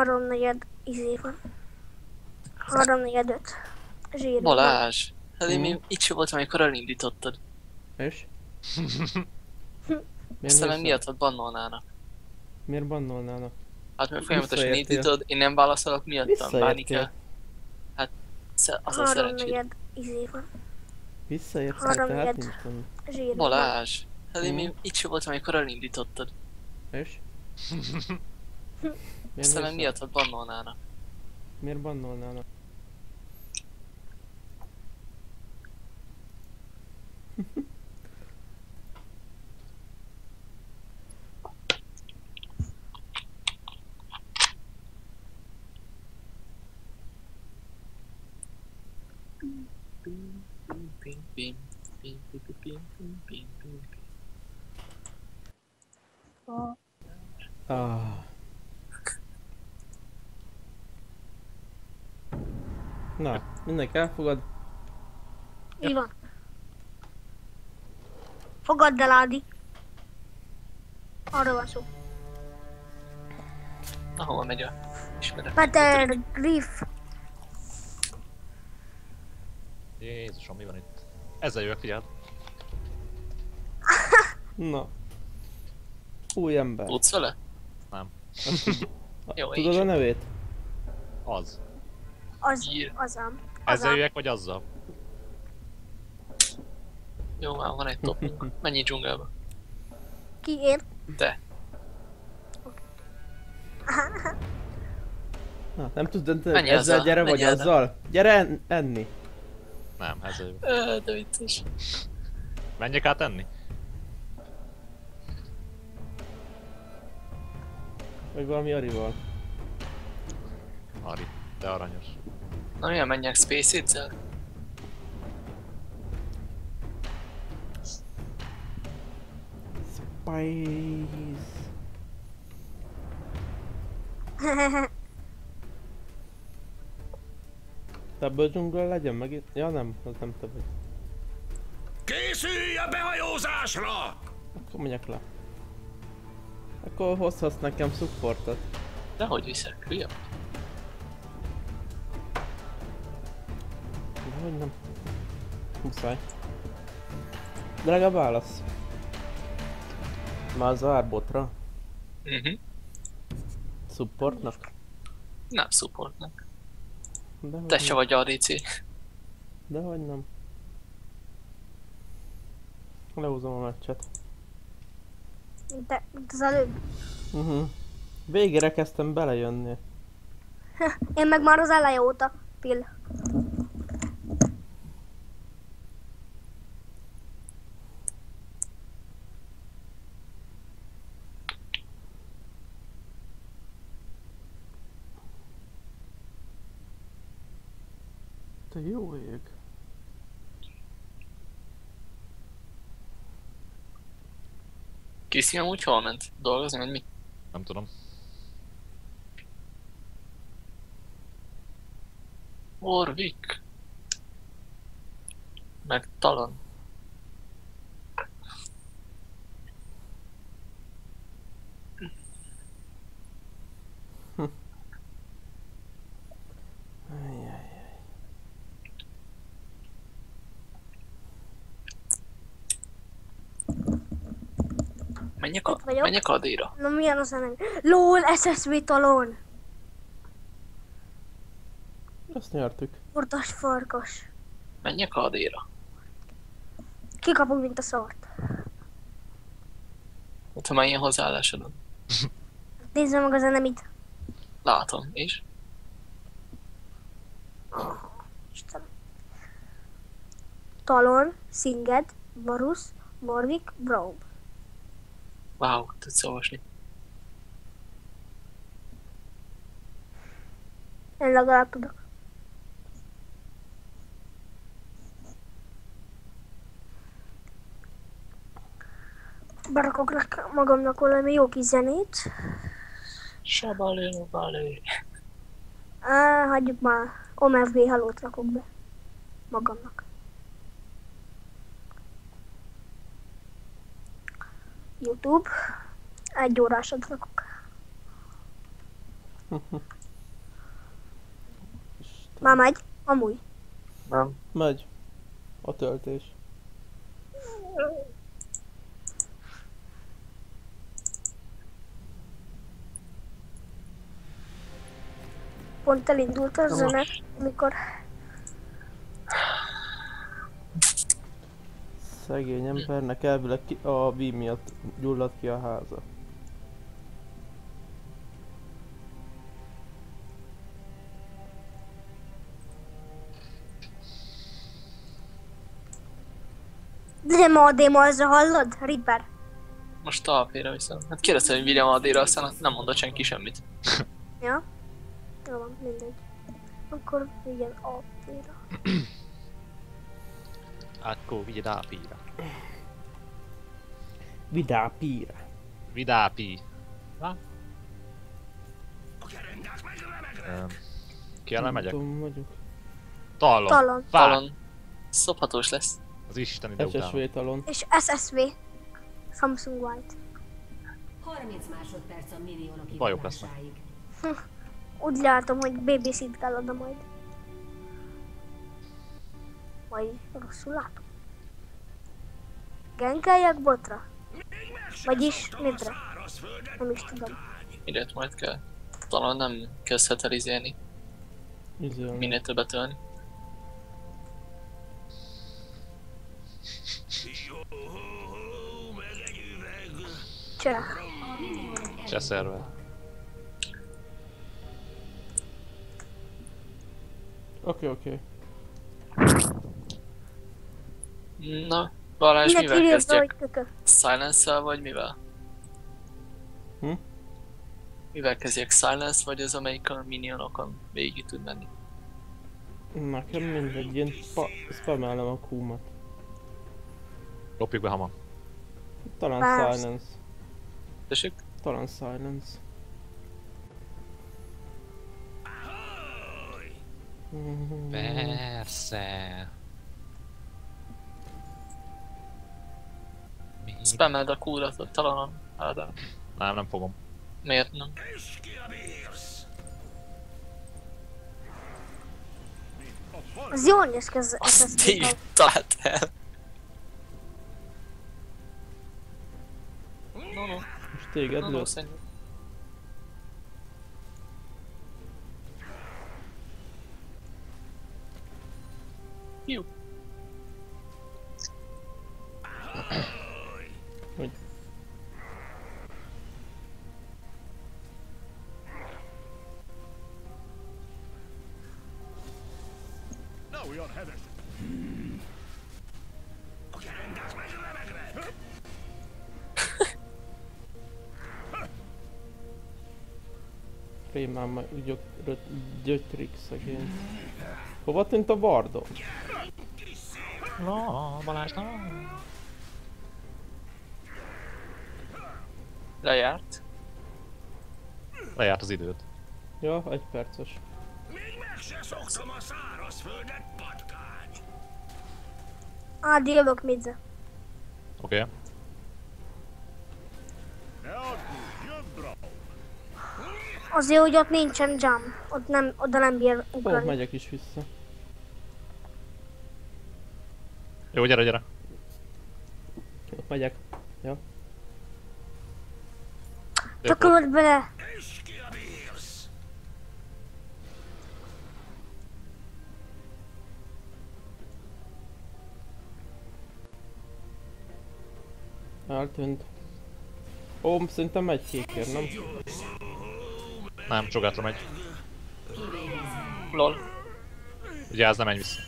3-4 izé van. 3-4-5 zsír. Balázs, hát én még itt sem voltam, amikor elindítottad. És? Aztán meg Miért miattad bannolnának. Miért bannolnának? Hát mert folyamatosan Visszaértél. indítod, én nem válaszolok miattam, bánni Visszaértél. kell. Hát az a szerencséd. 3-4 izé van. Visszaértél, 3-4 tehát nincs benne. zsír. Balázs, hát én még itt sem voltam, amikor elindítottad. És? Aztán meg miattad bannolnának. Miért bannolnának? Ah. Na, mindenki elfogad. Így van. Fogadd el, Ádi. Arra van szó. Na hova megy a ismeret? Peter Griff. Jézusom, mi van itt? Ezzel jövök, figyeld. Na. Új ember. Tudsz vele? Nem. Jó, Tudod így a nevét? Az. Az ám. Ezzel jöjjek, vagy azzal? Jó, már van egy topunk. Menj dzsungelbe. Ki én? Te. Na, nem tudsz dönteni, Menj ezzel azzal, gyere menj vagy el, azzal? Gyere enni. Nem, ezzel jövök. De vicces. Menjek át enni? Vagy valami Arival. Ari, te aranyos. Na milyen menjek Space Hitzel? Spice. Te ebből dzsungel legyen megint? Ja nem, az nem te vagy. Készülj a behajózásra! Akkor menjek le. Akkor hozhatsz nekem supportot. Dehogy viszek, hülye? Dehogy nem. Muszáj. De legalább válasz. Már az árbotra. Supportnak? Nem supportnak. Dehogy Te se nem. vagy ADC. Dehogy nem. Lehúzom a meccset. De az előbb. Végére kezdtem belejönni. Én meg már az eleje óta. Pill. Te jó ég. Krisztián amúgy hol ment? Dolgozni, vagy mi? Nem tudom. Orvik. Meg Talon. Menjek Itt vagyok. menjek Adéra. Na milyen az a nem? LOL SSV Talon. Azt nyertük. Portas farkas. Menjek Adéra. Kikapunk, mint a szart. Hát ha már ilyen hozzáállásodon. Nézzem meg az enemit. Látom, és? Istenem. Talon, Singed, Varus, Warwick, Braum. Wow, tudsz olvasni. Én legalább tudok. Berakok magamnak valami jó kis zenét. Sabalé. Hagyjuk már. OMFG Hello-t rakok be. Magamnak. YouTube. 1 órásat rakok. Már megy, amúgy. Nem. Megy. A töltés. Pont elindult a zene, amikor... Szegény embernek elvileg a víz miatt gyulladt ki a háza. William Adéma, ezzel hallod? Ripper. Most talpéra viszont. Hát kérdeztem, hogy William Adéra, aztán nem mondott senki semmit. Ja? Jó van, mindegy. Akkor igen, Adéra. Akkor vidápíra. Vidápíra. Vidápi. Na? Ki ellen megyek? Tudom, vagyok. Talon. Talon. Fák. Talon. Szophatós lesz. Az Isten ide utána. SSV talon. És SSV. Samsung White. 30 másodperc a milliónok Bajok lesznek. indulásáig. Úgy látom, hogy BBC-t kell oda majd. Vagy rosszul látom. Genkeljek botra? Vagyis midre? Nem is tudom. Mindent majd kell. Talán nem kezdhet el izélni. Izélni. Minél többet ölni. Cseh. Se szerver. Oké. Na, Balázs, Minek mivel írja be, kezdjek? hogy kökö? Silence-szel vagy mivel? Hm? Mivel kezdjek? Silence vagy az, amelyik a minionokon végig tud menni? Nekem mindegy, én spamelem a Q-mat. Lopjuk be hamar. Talán Persze. silence. Tessék? Talán silence. Persze. Spammeld a Q-rat a talonon, Ádám. Nem fogom. Miért nem? Az jól néz ki az Azt SSV. tényleg talált el. No, Most téged no, lőtt. szerintem. Jó. Hogy? Rémán majd gyötrik szegény. Hova tűnt a Bardom? Na, Balázs, na. Lejárt. Lejárt az időt. Ja, 1 perces. Ádi, jövök midre. Oké. Azért, hogy ott nincsen jump. Ott nem, oda nem bír Ó, ugrani. megyek is vissza. Jó, gyere. Jó, megyek. Ja. Tökölt bele. Eltűnt. Ó, szerintem megy kékért, nem? Nem, csogátra megy. Lol. Vigyázz, nem menj vissza.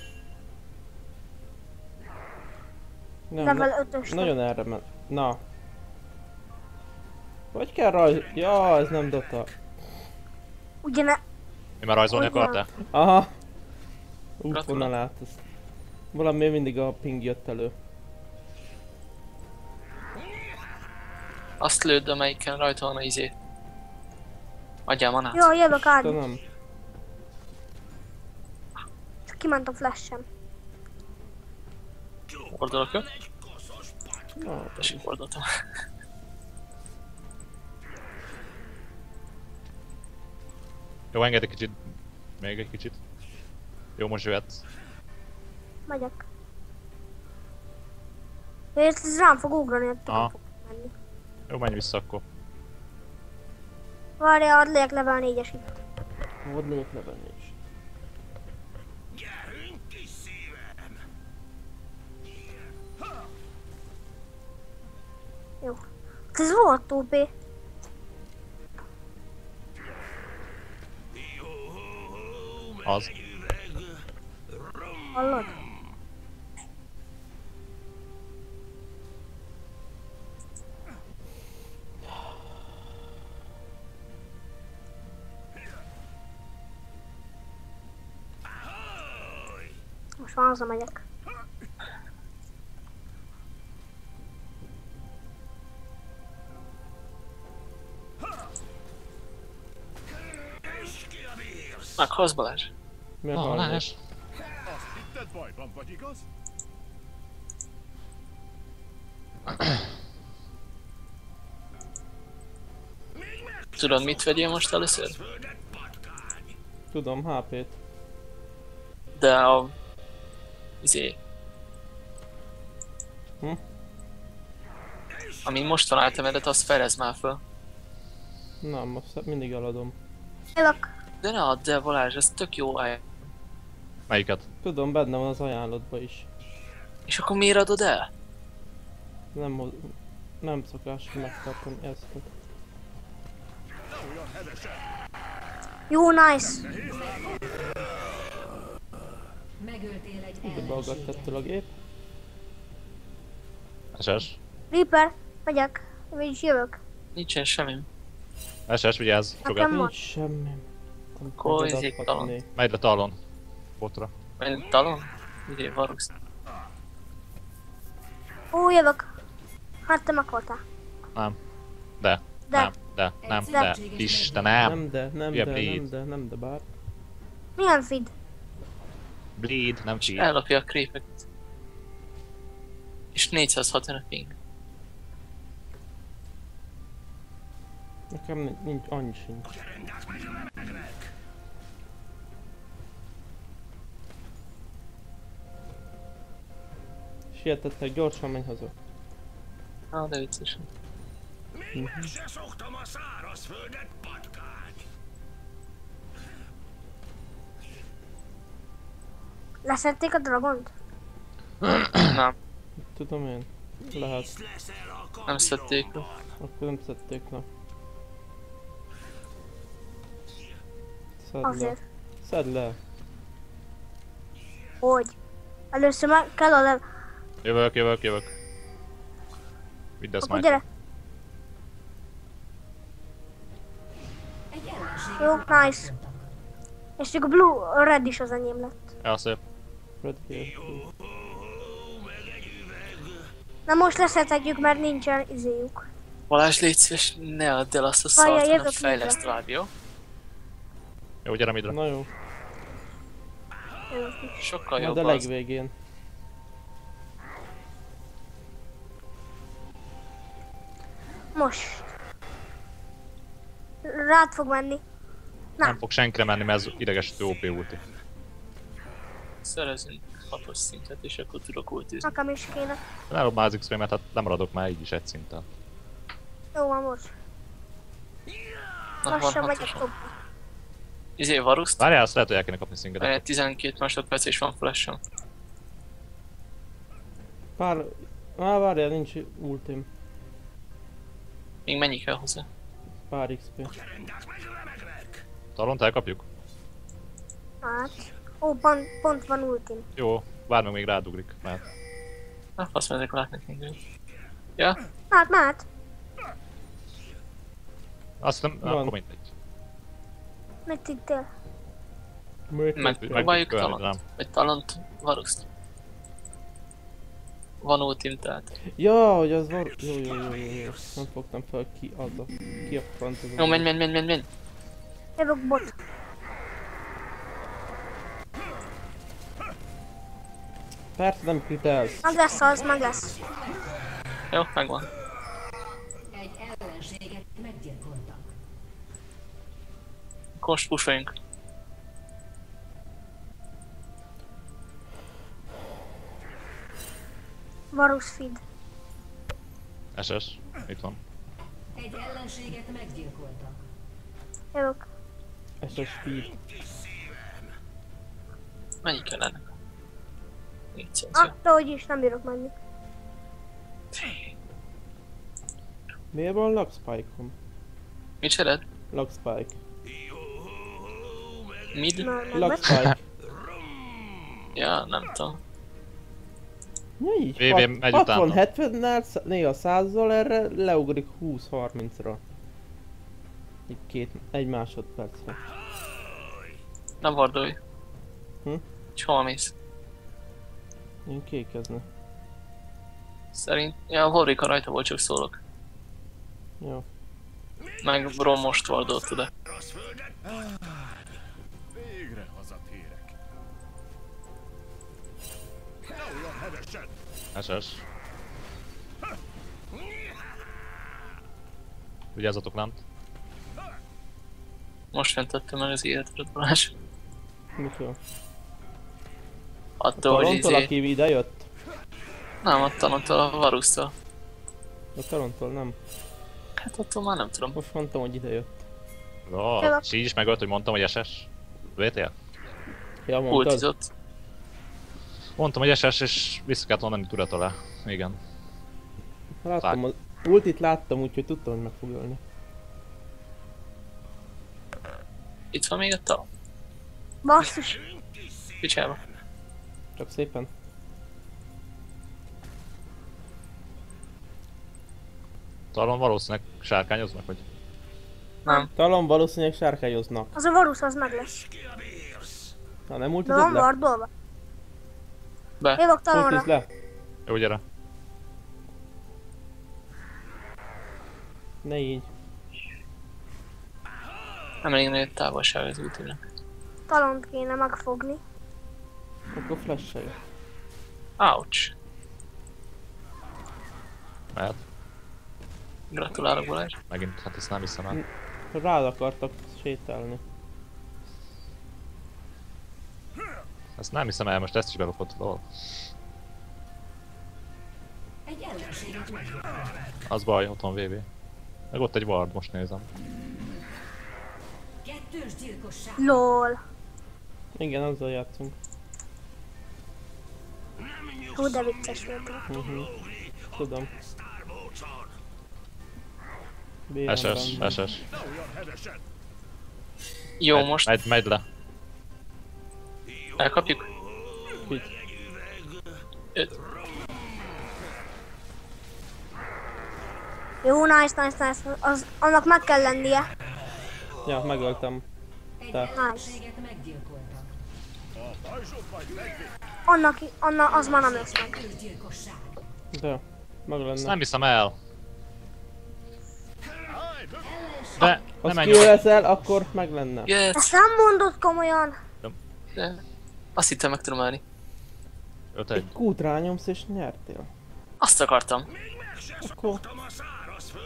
Nem, Level 5-ös. nagyon erre ment. Na. Hogy kell rajz... Ja, ez nem Dota. Ugye ne... Mi már rajzolni Hogyan? akartál? Aha. Útvonalát, ezt. Valami mindig a ping jött elő. Azt lőd, amelyiken rajta van a izé. Adjál manát. Jó, jövök De Ádi. nem. Csak kiment a flash-em. Fordulok ő. Na, Tessék, fordultam. Jó, engedd egy kicsit. Még egy kicsit. Jó, most jöhetsz. Megyek. Ez rám fog ugrani, hogy Aha. nem fog menni. Jó, menj vissza akkor. Várjál, add legyek level 4-es itt. Hadd legyek levenni is. Jó. Ez volt OP. Az. Hallod? Most már hazamegyek. Meghalsz Balázs? Miért Na, hallgass? Balázs. Azt hitted, bajban vagy, igaz? Tudod mit vegyél most először? Tudom, HP-t. De a... Izé... Hm? Ami most van általában, azt felezd már föl. Na, most mindig eladom. Jövök. De ne add el Balázs, ez tök jó áll. Melyiket? Tudom, benne van az ajánlatban is. És akkor miért adod el? Nem szokás megtartani ezt. Jó, nice. Megöltél egy Ide beagadt ellenséget. ettől a gép. SS. Reaper, megyek. Vagyis jövök. Nincsen semmi. SS, vigyázz. Nekem Csogát. van. Nincs semmi. Nem Akkor tudod izék adhatni. Megy le talon. Botra. Vagy talon? Izé, Varux. Ó, jövök. Hát te meghaltál. Nem. De. De. Nem. De. Nem. De. Istenem. Hülye bleed. Nem de bár. Milyen feed? Bleed, nem feed. Ellopja a creepeket. És 465 ping. Nekem nincs, annyi sincs. Sietettek, gyorsan menj haza. Ah, de vicces. Leszették a dragont? Nem, Tudom én. Lehet. nem szedték. Akkor nem szedték, na. Szedd le. Azért. Szedd le. Hogy? Először meg kell a level. Jövök. Vidd ezt Akkor már. gyere. Egy ellenséget Jó, megöltek. nice. És csak a blue, a red is az enyém lett. Ja, szép. Redfield. Na most leszethetjük, mert nincsen izéjuk. Balázs, légy szíves, ne add el azt a Várjál, szart, hanem jövök fejleszt mindre. tovább, jó? Jó, gyere midre. Na jó. Sokkal Majd jobb a az. legvégén. Most. Rád fog menni. Nem fog senkire menni, mert ez idegesítő OP ulti. Szerezünk 6-os szintet, és akkor tudok ultizni. Nekem is kéne. Nem már az XP-met, hát lemaradok már így is egy szinten. Jó van most. Na, van Lassan 6-os. megyek tovább. Izé, Varuszt? Várjál, azt lehet, hogy el kéne kapni szingedet. 12 másodperc és van flash-on. Várjál, nincs ultim. Még mennyi kell hozzá? Pár XP. Talont elkapjuk? Hát. Ó, pont van ultim. Jó, várj meg, még rádugrik, mert... Na, azt megyek látni engem. Ja? Hát, mehet. Azt nem, Van. akkor mindegy. Mit tittél? Megpróbáljuk tudjuk ölni, talont. Vagy talont Varuszt. Van ultim, tehát. Ja, hogy az van. Jó. Nem fogtam fel ki a front az. Jó, menj. Jövök bot. Persze nem kritelsz. Meg lesz az, meg lesz. Jó, megvan. Egy ellenséget meggyilkoltak. Akkor most pusholjunk. Varus feed. SS. Itt van. Egy ellenséget meggyilkoltak. Jövök. SS speed. Mennyi kellene? Ah, 400. de hogy is nem bírok menni. Miért van lag spike-om? Mit csered? Lag spike. Mid? Nem, Lag spike. Ja, nem tudom. Ja, így. VV megy utána. 60-70-nel, néha 100-zal erre leugrik 20-30-ra. Így egy másodpercre. Nem vardolj. Hm? És hol mész? Én kékezne. Szerint... Ja, a Warwick rajta volt, csak szólok. Jó. Meg Brom most vardolt oda. Végre hazatérek. Ne olyan hevesen! SS. Vigyázzatok lent. Most fentettem meg az életedet, Balázs. Mitől? Attól, hogy Talontól, izé... aki ide jött? Nem, attól a Varusztól. A Talontól nem. Hát attól már nem tudom. Most mondtam, hogy ide jött. Ó, Jövök. és így is megölt, hogy mondtam, hogy SS. VTL? Ja, mondtad? Ultizott. Mondtam, hogy SS, és vissza kellett volna menni tudat alá. Igen. Láttam, az ultit láttam, úgyhogy tudtam, hogy meg fog ölni. Itt van még a tal. Basszus. Picsába. Csak szépen. Talán valószínűleg sárkányoznak, vagy? Nem. Talán valószínűleg sárkányoznak. Az a Varus az meg lesz. Na nem De ultizod van le? vardolva. Be. Jövök talonra. Ultiz le. Jó, gyere. Ne így. Nem elég nagy távolság az ultinek. Talont kéne megfogni. Akkor flash-elj. Ouch. Mehet. Gratulálok, Balázs. Megint, hát ezt nem hiszem el. Rád akartak sétálni. Ezt nem hiszem el, most ezt is belopott. Lol. Egy ellenséget meggyilkoltak. Az baj, ott van VV. Meg ott egy ward, most nézem. Kettős gyilkosság. LOL. Igen, azzal játszunk. Hú, de vicces volt. Tudom. SS, SS. Ne olyan hevesen! Jó, most Megy le. elkapjuk. Mit? Öt. Jó, nice. Annak meg kell lennie. Ja, megöltem. Egy Te. ellenséget meggyilkoltak. A pajzsot majd megvéd! Annak az már nem lesz meg. Kettős gyilkosság. De, meg Ezt lenne. nem hiszem el. Állj, mögé! De, Ha nem menj. skill leszel, akkor meg lenne. Yes. Ezt nem mondod komolyan. De... Azt hittem meg tudom állni. 5-1. Egy kút rányomsz és nyertél. Azt akartam. Akkor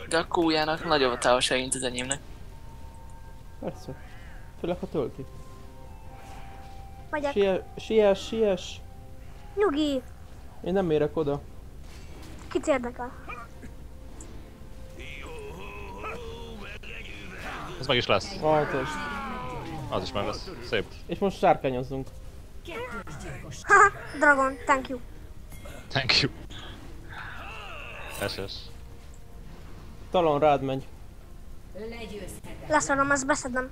De a kújának nagyobb a távolság, mint az enyémnek. persze. Főleg ha tölti. Megyek. Siess. Nyugi. Én nem érek oda. Kit érdekel? Ez meg is lesz. Altos. Az is meg lesz. Szép. És most sárkányozzunk. Kettős gyilkosság. Haha, Dragon, thank you. Thank you. SS. Talon rád megy. Legyőzhetetlen. Leszarom, ezt beszedem.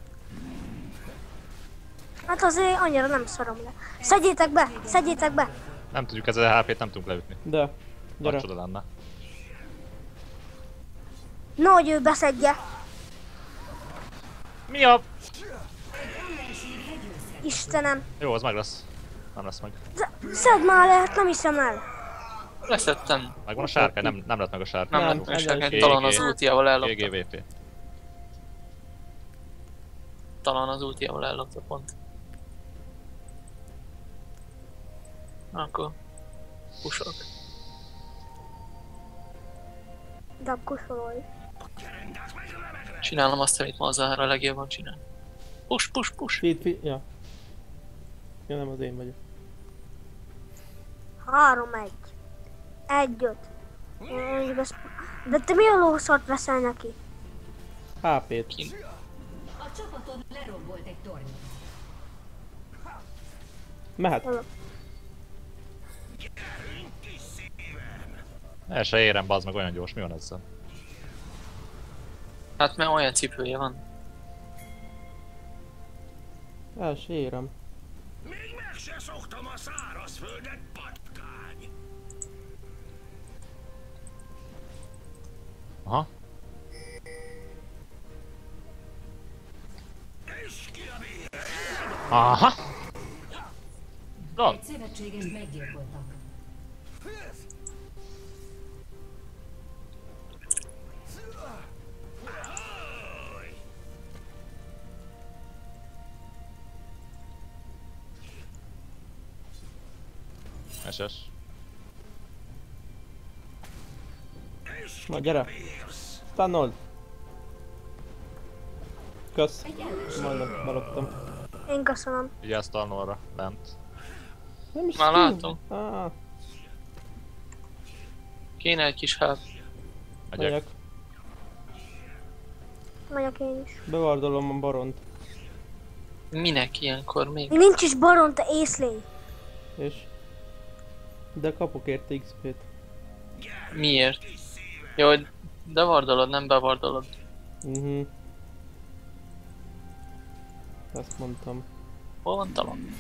Hát azért annyira nem szarom le. Szedjétek be! Nem tudjuk ezzel HP-t nem tudunk leütni. De. Nagy Gyere. csoda lenne. No, hogy ő beszedje. Mi a... Istenem. Jó, az meg lesz. Nem lesz meg. Szedd már le, hát nem hiszem el. Leszettem. Megvan a sárkány, nem lett meg a sárkány. Nem Nem, lett meg ez sárkány. is Talán az GG. ultiával ellopta. GGVP. Talán az ultiával ellopta pont. Akkor... pusolok. De akkor sorolj. Csinálom azt, amit ma az a legjobban csinál. Push. Feed. Ja. Ja, nem az én vagyok. 3-1. 1-5. De te milyen lószort veszel neki? HP-t. A csapatod lerombolt egy tornyot. Mehet. El se érem, bazd meg, olyan gyors, mi van ezzel? Hát mert olyan cipője van. El se érem. Még meg se szoktam a szárazföldet, patkány! Aha. És ki a mi? Aha! Don! Egy szövetséges meggyilkoltak. SS. Na gyere. Stunold. Kösz. Egy ellenség. Majdnem beloptam. Én köszönöm. Vigyázz Talnorra, lent. Nem is Már tudom. látom. Kéne egy kis help. Megyek. Megyek. Megyek én is. Bevardolom a baront. Minek ilyenkor még? Nincs is baron, te észlény. És... De kapok érte XP-t. Miért? Jó, hogy devardolod, nem bevardolod. Ezt mondtam. Hol van talon?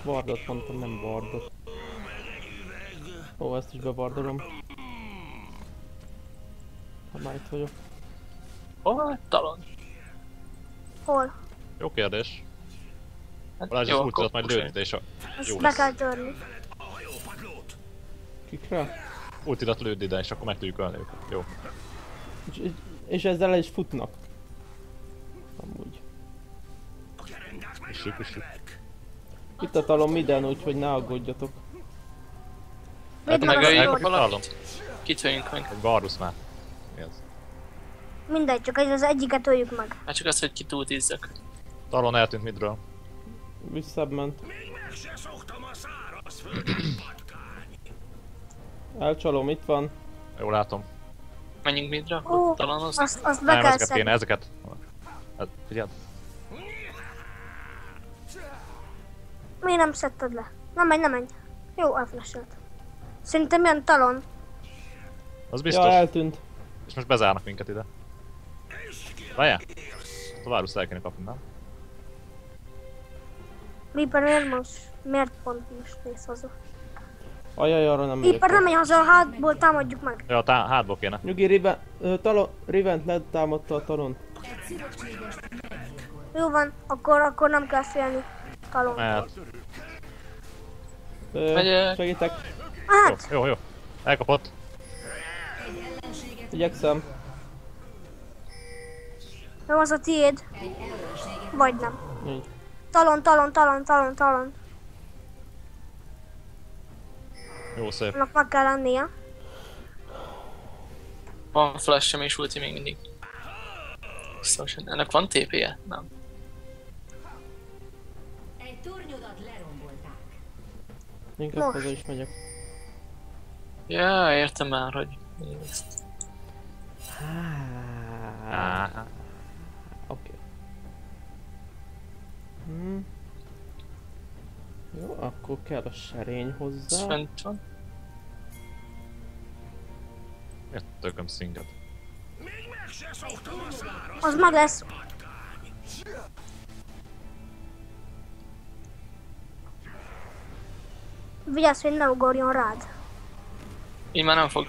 Vardot mondtam, nem vardot. Ó, ezt is bevardolom. Ha már itt vagyok. Hol van talon? Hol? Jó kérdés. Hát Balázs az jó, ultidat akkor majd pusolj. lőd, és a... Ezt Jó be lesz. kell törni. Kikre? Ultidat lőd ide, és akkor meg tudjuk ölni őket. Jó. És ezzel el is futnak. Amúgy. Üssük. Itt a talon minden, úgyhogy ne aggódjatok. Védd meg megöljük a valakit? Talon. Kitöljünk meg. Egy Garrus már. Mi az? Mindegy, csak az egyiket öljük meg. Hát csak az, hogy kitútízzak. Talon eltűnt midről. Visszament. Még meg se szoktam a szárazföldet, patkány! Elcsalom, itt van. Jó, látom. Menjünk midra? Ó, Talanoz. azt be Nem, kell ezeket kéne, szedni. ezeket. Hát, figyeld. Miért nem szedted le? Nem menj. Jó, elflasholt. Szerintem jön talon. Az biztos. Ja, eltűnt. És most bezárnak minket ide. Várjál? A Varus el kéne kapni, nem? Reaper miért most? Miért pont most mész haza? Ajaj, arra nem megyek. Reaper nem megy haza, a hátból támadjuk meg. Ja, hátból kéne. Nyugi, Rivent letámadta a talon. Egy szövetséges meggyilkolt. Jó van, akkor nem kell félni. Talon. Mert... Megyek. Segítek. Hát, Jó. Elkapott. Egy ellenséget Igyekszem. jó az a tiéd. Egy ellenséget Vagy nem. Így. Talon. Jó, szép. Annak meg kell lennie. Van flash-em és ulti még mindig. Biztos, ennek van TP-je? Nem. Egy tornyodat lerombolták. Inkább Most. haza is megyek. Ja, értem már, hogy mi ezt. Oké. Jó, akkor kell a serény Ez hozzá. fent van. Miért tököm szinget? Még meg se szoktam a szárazföldet, Az meg lesz. Vigyázz, hogy ne ugorjon rád. Így már nem fog.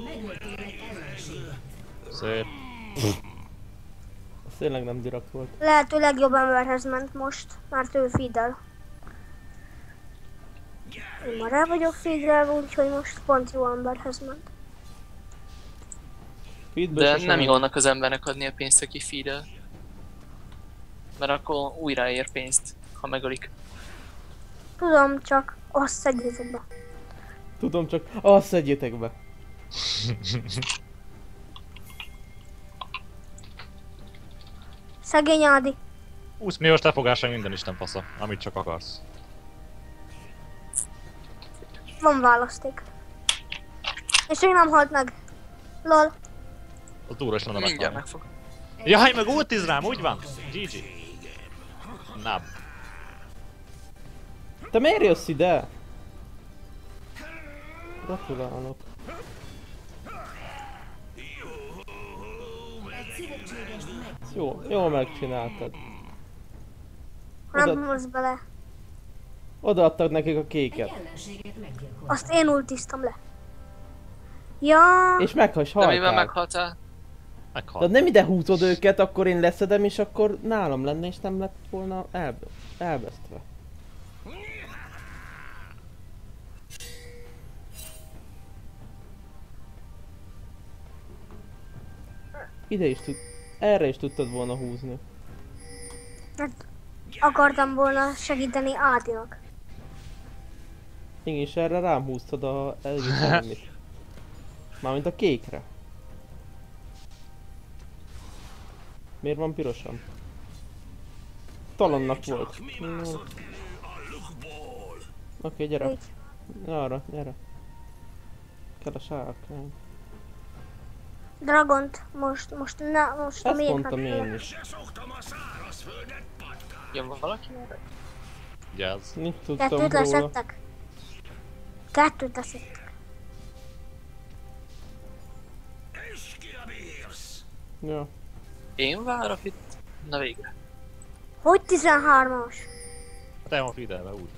Megöltél egy ellenséget. Szép. Ez tényleg nem direkt volt. Lehető legjobb emberhez ment most, mert ő feedel. Én már el vagyok feedelve, úgyhogy most pont jó emberhez ment. Feedből De sosem nem megy. jó annak az embernek adni a pénzt, aki feedel. Mert akkor újra ér pénzt, ha megölik. Tudom, csak azt szedjétek be. Tudom, csak azt szedjétek be. Szegény Ádi. 20 milliós lefogásra minden isten fasza, amit csak akarsz. van választék. És még nem halt meg. Lol. Az túra is mondom Mindjárt meghalni. megfog. Jaj, meg ultiz rám, úgy van! GG. Na, Te miért jössz ide? Gratulálok. Egy szövetséges meg. Jó, jól megcsináltad. Nem Oda- nyúlsz bele. Odaadtak nekik a Egy kéket. ellenséget meggyilkoltak. Azt én ultiztam le. Ja, És meghas, De mivel haltál. meghaltál? meghalt. Tehát nem ide húzod őket, akkor én leszedem, és akkor nálam lenne, és nem lett volna elvesztve. Ide is erre is tudtad volna húzni. hát akartam volna segíteni Ádinak. Igen, és erre rám húztad a elvitelemet. Mármint a kékre. Miért van pirosan? Talonnak volt. Oké, gyere. Így. Arra, gyere. Kell a sárkány. Dragont most a Ezt miért mondtam én is. Se szoktam a szárazföldet, patkány. Jön valaki? Jazz. Nincs tudtam Kettőt róla. leszettek. Kettőt leszettek. És ki a bírsz? Ja. Én várok itt? Na végre. Hogy 13-as? Te van fidelve, úgy.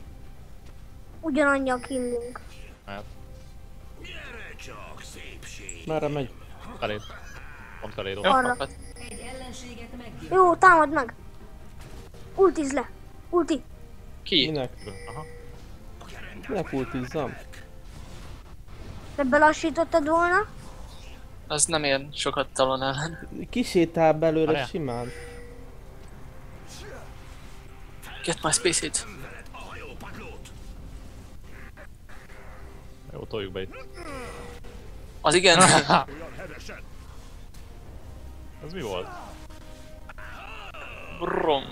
Ugyanannyi a killünk. Hát, Gyere csak, szépség. Merre megy? feléd. Pont feléd Jó, ott. Arra. kapad. Egy ellenséget meggyilkoltak. Jó, támad meg! Ultiz le! Ulti! Ki? Minek? Aha. Minek ultizzam? De belassítottad volna? Az nem ér sokat talon ellen. Kisétál belőle Várjál. simán. Get my space hit. A hajópadlót. Jó, toljuk be itt. Az igen. Olyan hevesen. Ez mi volt? Brom.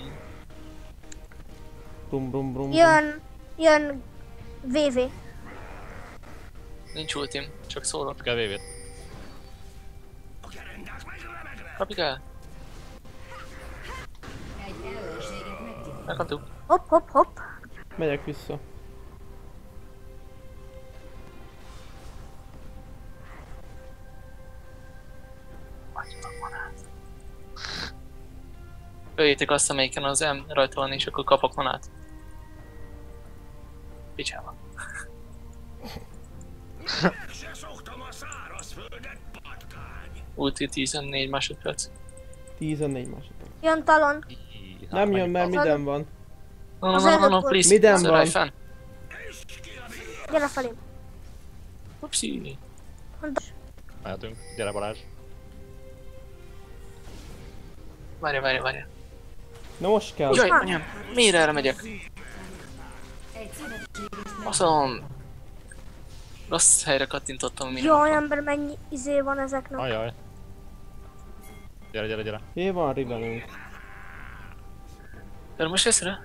Brum brum brum. Jön VV. Nincs ultim, csak szólok. Kell vévét. A gerendák meg remegve. Kapjuk el. Egy ellenséget meggyilkoltak. Megkaptuk. Hopp, hopp, hopp. Megyek vissza. Öljétek azt, amelyiken az M rajta van, és akkor kapok manát. Picsába. Se szoktam a szárazföldet, patkány. Ulti 14 másodperc. 14 másodperc. Jön talon. Nem jön, mert midem van. No, Az no, no, előbb no, volt. please. Midem Szerelj van? fenn. És ki a bírsz? Gyere felém. Upsi. Mehetünk. Gyere Balázs. Várja. Na most kell. Jaj, anyám, miért erre megyek? Egy szövetséges Azon... Rossz helyre kattintottam a Jó, minimumon. ember, mennyi izé van ezeknek. Ajaj. Gyere. Jé, van rivelünk. De most észre?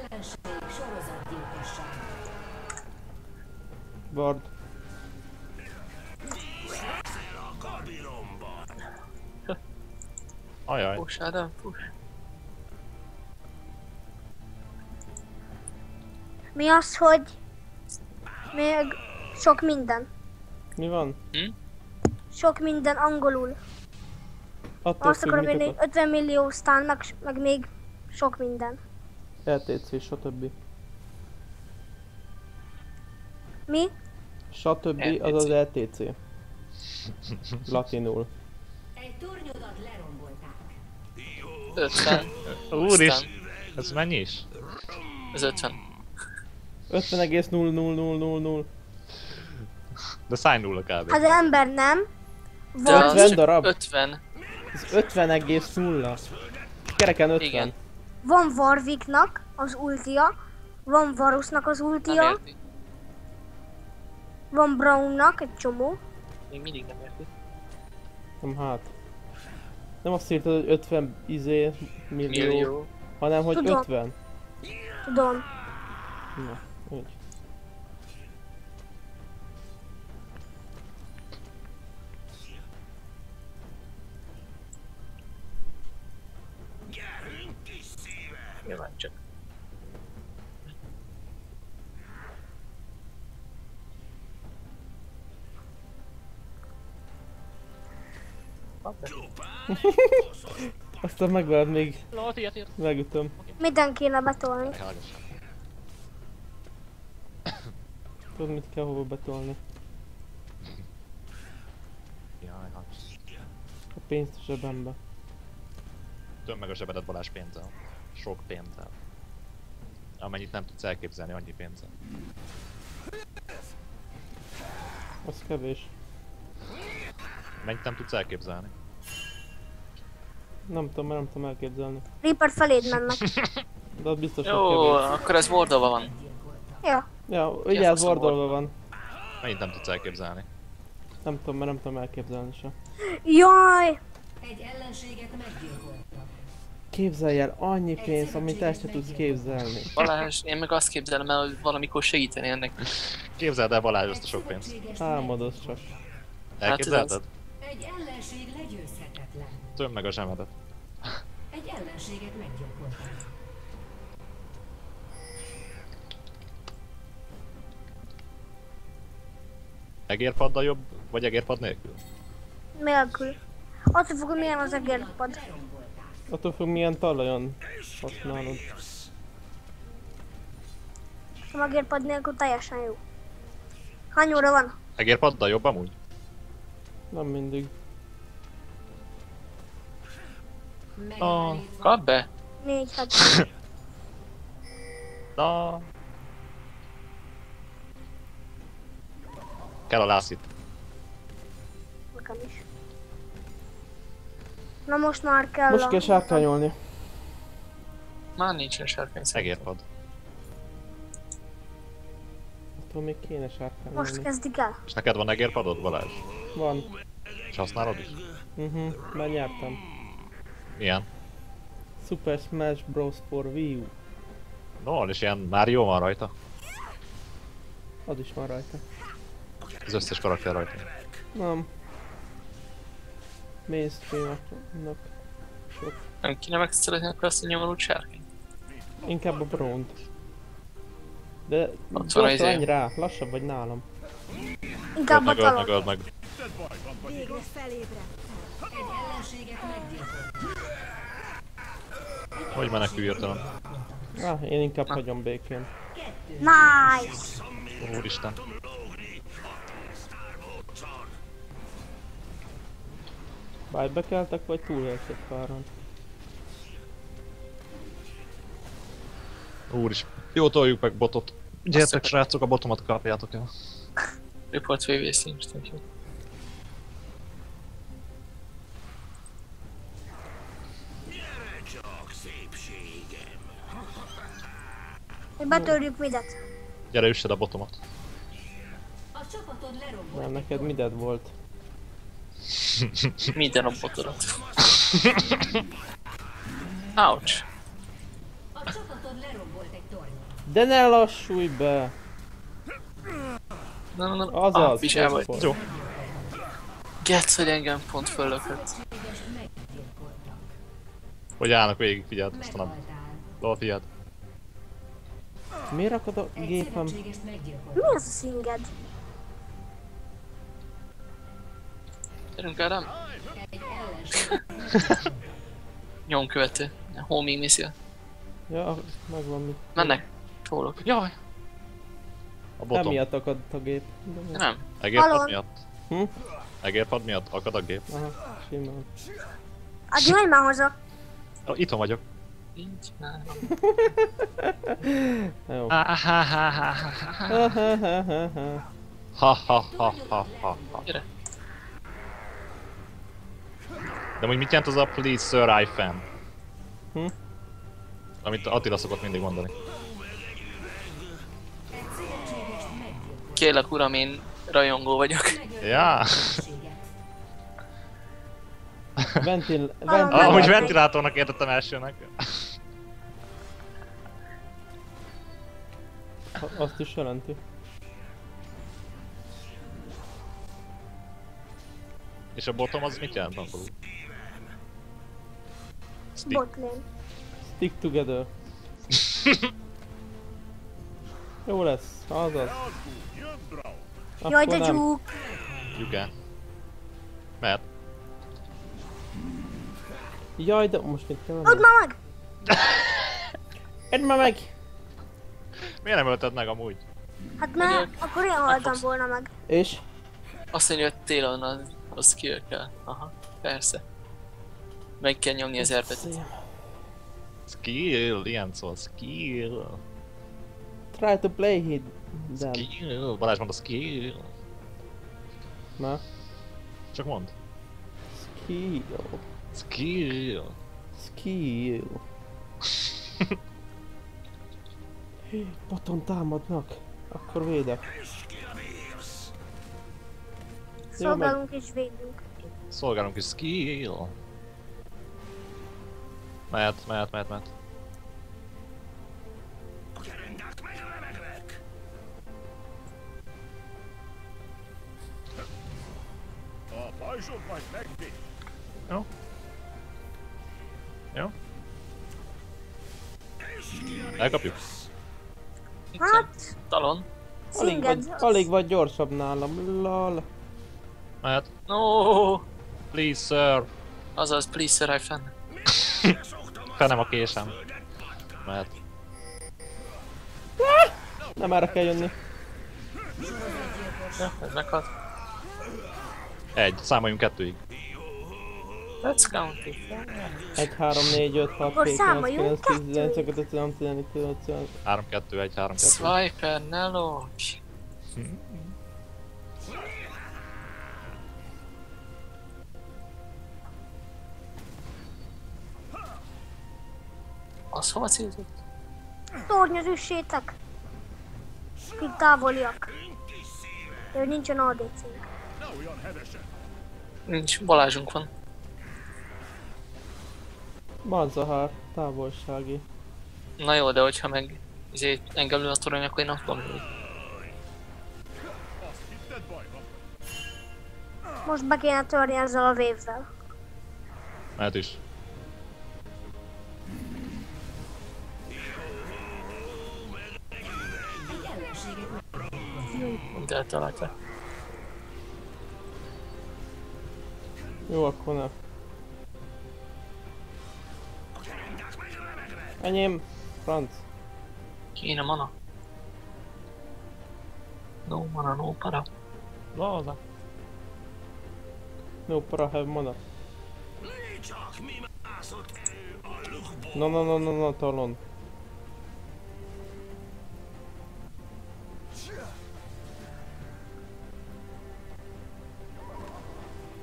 ellenség sorozatgyilkosság. Bard. A kabilomban. Ajaj. Push, Ádám, push. Mi az, hogy még sok minden. Mi van? Sok minden angolul. Attól Azt függ, akarom mit írni, akar. 50 millió sztán, meg még sok minden. LTC, stb. Mi? Stb. Az az LTC. Latinul. Egy tornyodat lerombolták. 50. Úr is! Aztán Ez mennyi is? Ez 50. 50,0000. De száj nulla kb. Hát ember nem. De Van, az 50 csak darab? 50. Ez 50,0. Kereken 50. Igen. van Warwicknak az ultia, van Varusnak az Nem ultia, érti. van Brownnak egy csomó. Még mindig nem érti. Nem hát. Nem azt írtad, hogy 50 millió, Millió. hanem hogy Tudom. 50. Tudom. Na. Úgy. Gyerünk kis szívem! Nyilván csak. Aztán megvárd még. Lol, tiéd. Megütöm. Minden kéne betolni. Hallgassam. Tudod mit kell hova betolni? Jaj, hát. A pénzt a zsebembe. Tömd meg a zsebedet Balázs pénzzel. Sok pénzzel. Amennyit nem tudsz elképzelni, annyi pénzzel. Az kevés. Mennyit nem tudsz elképzelni. Nem tudom, mert nem tudom elképzelni. Reaper feléd mennek. De az biztos, hogy Jó, kevés. akkor ez wardolva van. Ja. Ja, ugye ez wardolva van. Mennyit nem tudsz elképzelni. Nem tudom, mert nem tudom elképzelni se. Jaj! Egy ellenséget meggyilkoltak. Képzelj el annyi pénzt, amit el se tudsz képzelni. Balázs, én meg azt képzelem el, hogy valamikor segíteni ennek. Képzeld el Balázs azt a Egy sok pénzt. szövetséges Álmodozz csak. Elképzelted? Egy ellenség legyőzhetetlen. Tömd meg a zsemedet. Egy ellenséget meggyilkoltak. Egérpaddal jobb, vagy egérpad nélkül? Nélkül. Attól függ, hogy milyen az egérpad. Lerombolták. Attól függ, milyen talajon használod. A egérpad nélkül teljesen jó. Hány óra van? Egérpaddal jobb amúgy? Nem mindig. Megállítva. Kap be! 4, hát Na. Kell a lászit. nekem is. Na most már kell Most kell sárkányolni. Már nincsen sárkány szerintem. Egérpad. Attól még kéne Most sárkányolni. kezdik el. És neked van egérpadod, Balázs? Van. És használod is? Már nyertem. Milyen? Super Smash Bros. For Wii U. No, és ilyen Mario van rajta? Az is van rajta. Az összes karakter rajta. Nem. Mainstream-nak. Sok. Nem kéne megszerezni akkor azt a nyomorult sárkány? Inkább a Bront. De Ott van gyorsan izé. menj rá, lassabb vagy nálam. Inkább a Öld meg, talon. öld meg. Egy ellenséget meggyilkoltak. Hogy menekülj hirtelen? Én inkább hagyom békén. Nice! Úristen. Bájbe keltek, vagy túléltek páran? Úristen. Jó, toljuk meg botot. Gyertek Azt srácok, a botomat kapjátok el. Report VVS nincs, thank you. Gyere csak, szépségem! Mi betörjük midet. Gyere, üssed a botomat. A csapatod lerombolt. Mert neked mided volt. Minden robotodat. Ouch! A csapatod lerombolt egy tornyot. De ne lassulj be! Na, Azaz, Pisá vagy. volt. Jó. Getsz, hogy engem pont föllökött. Szövetséges meggyilkoltak. Hogy állnak végig, figyeld, aztán nem. Meghaltál. Lol, figyeld. Miért rakod a Egy gépem? szövetségest meggyilkoltak. Mi az a szinged? Gyerünk Ádám. Egy ellenség. Nyomkövető. Homing misszió. Ja, megvan mi. Mennek. Tólok. Jaj! A botom. Emiatt akadt a gép. De Nem. Egérpad Hallod? miatt? Hm? Egérpad miatt akad a gép? Aha, simán. Adj, menj már haza. Itthon vagyok. Nincs már. Jó. Ha ha ha ha ha. Gyere. De hogy mit jelent az a Please Sir I fan? Hm? Amit Attila szokott mindig mondani. Egy szövetségest meggyilkoltak. Kérlek uram, én rajongó vagyok. Ja. Ahogy ventilátornak értettem elsőnek. Azt is jelenti. És a bottom az mit jelent akkor? Stick. Botlane. Stick together. Jó lesz, azaz. Jaj, de Akkor nem. gyúk. Juge. Mert? Jaj, de most mit kell Add menni? már meg! Edd már meg! Miért nem ölted meg amúgy? Hát mert akkor én haltam volna meg. És? Azt mondja, hogy télen az skill kell. Aha, persze. Meg kell nyomni az erbetűt. Skill, ilyen szól, skill. Try to play hit them. Skill, Balázs mond a skill. Na, Csak mondd. skill. Skill. Skill. Baton támadnak. Akkor védek. Szolgálunk és védünk. Szolgálunk is skill. Mehet. A gerendák megremegnek. A pajzsot majd megvéd. Jó. Jó. Elkapjuk. Itt van. Hát, Talon. szinged. Alig vagy gyorsabb nálam, lol. Mehet. No. Please, sir. Azaz, please sir, I fan. Fenem a késem. Mehet. Nem erre kell jönni. Ja, ez meghalt. Egy, számoljunk kettőig. Let's count it. 1, 3, 4, 5, 6, Akkor 7, 8, 9, számoljunk 10, 11, 12, 13, 14, 15, 3, 2, 1, 3, 2. Swiper, ne lopj. Az hova célzott? Tornyot üssétek. Itt távoliak. Ő nincsen ADC-nk. Nincs, Balázsunk van. Malzahár, távolsági. Na jó, de hogyha meg engem lő a torony, akkor én nem fogom lőni. Most be kéne törni ezzel a wave-vel. Mehet is. Egy ellenséget Mind eltalálták. Jó, akkor ne. Enyém, franc. Kéne mana. No mana, no para. Laza. No para have mana. Csak mi mászott elő a lukból. No, talon.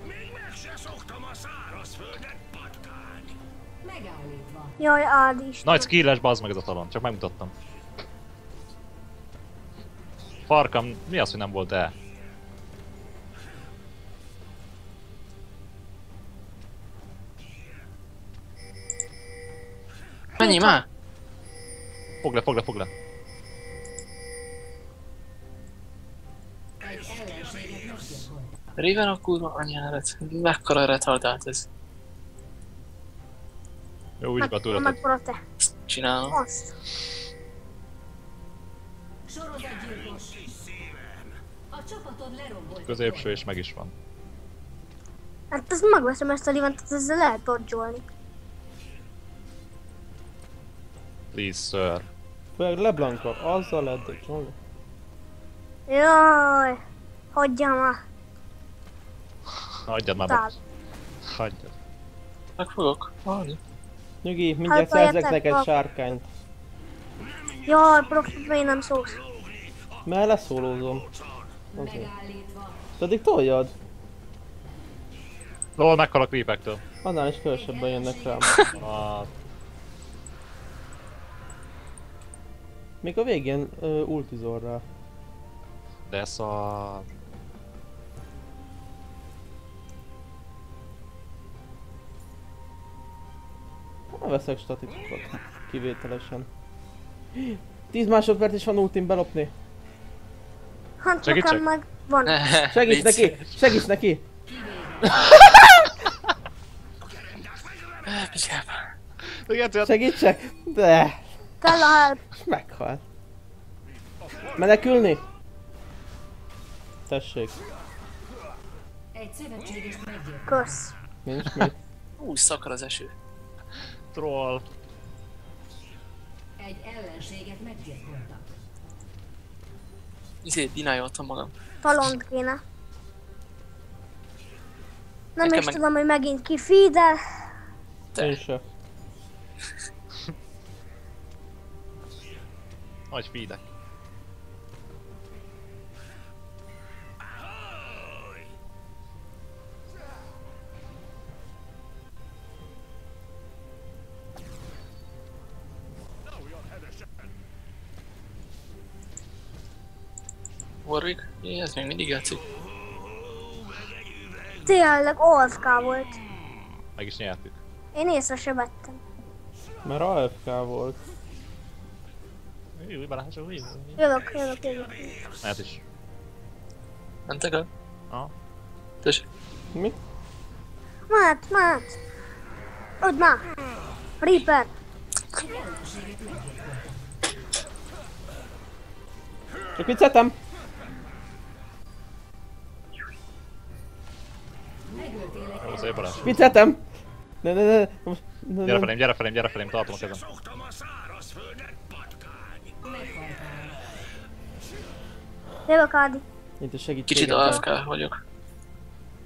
Még meg se szoktam a szárazföldet, patkány. megállítva. Jaj, Ádi is. Nagy skilles, bazd meg ez a talon, csak megmutattam. Farkam, mi az, hogy nem volt E? Menjél már! Fogd le. Egy ellenséget meggyilkoltak. Riven a kurva anyárat. Mekkora retardált ez. Jó, úgy tudod. Meg prote. Ezt csinálom. Azt. Sorozatgyilkos. A csapatod lerombolt. Középső és meg is van. Hát ezt megveszem ezt a liventet, ezzel lehet dodge-olni. Please, sir. Főleg LeBlanc-kal, azzal lehet dodge-olni. Jaj. Hagyjam már. Hagyjad már Tál. be. Hagyjad. Meg fogok halni. Nyugi, mindjárt Hallgatok, szerzek neked pap. sárkányt. Jaj, profi, miért nem szólsz? Mert leszólózom. Azért. Megállítva. De addig toljad. Lol, meghal a creepektől. Annál is kevesebben jönnek rám. Ah, Még a végén ultizol rá. de ez a... Nem veszek statikokat. Kivételesen. 10 másodperc is van ultim belopni. Hát Segítsek? nekem meg van. Segíts neki! Segíts neki! Picsába. Igen, Segítsek! De! Kell a help. Meghalt. Menekülni? Tessék. Egy szövetséges meggyilkolt. Kösz. Nincs mit. Szakad az eső. troll. Egy ellenséget meggyilkoltak. Dinájoltam magam. Talont kéne. Nem Nekem is meg- tudom, hogy megint ki feed-el. Én se. Nagy feedek. Warwick? Jé, ez még mindig játszik. Tényleg AFK volt. Meg is nyertük. Én észre se vettem. Mert AFK volt. Új, Balázs, új. Jövök. Mehet is. Mentek el? Aha. Tessék. Mi? Mát. Öld már. Reaper. Csak vicceltem! Jó, szép Balázs. Vicceltem! Ne. Most... Gyere felém, tartom a kezem. Szoktam a szárazföldet, patkány. Jövök, Ádi. Itt a segítség. Kicsit AFK vagyok.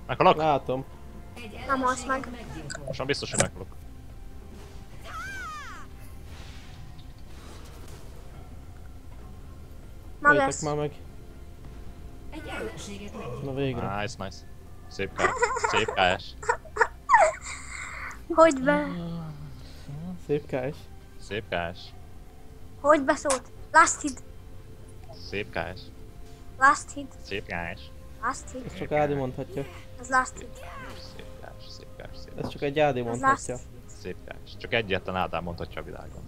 Meghalok? Látom. Egy Nem halsz meg. ellenséget meggyilkoltak. Most már biztos, hogy meghalok. Mag Öljtek lesz. már meg. Egy ellenséget meggyilkoltak. Na végre. Nice. Szép KS. Szép KS. Hogy be? Szép KS. Szép KS. Hogy beszólt? Last hit. Szép KS. Last hit. Szép KS. Last hit. Ezt csak Ádi mondhatja. Ez last hit. Szép KS. Szép KS. Szép Ezt csak egy Ádi Ez last mondhatja. hit. Szép KS. Csak egyetlen Ádám mondhatja a világon.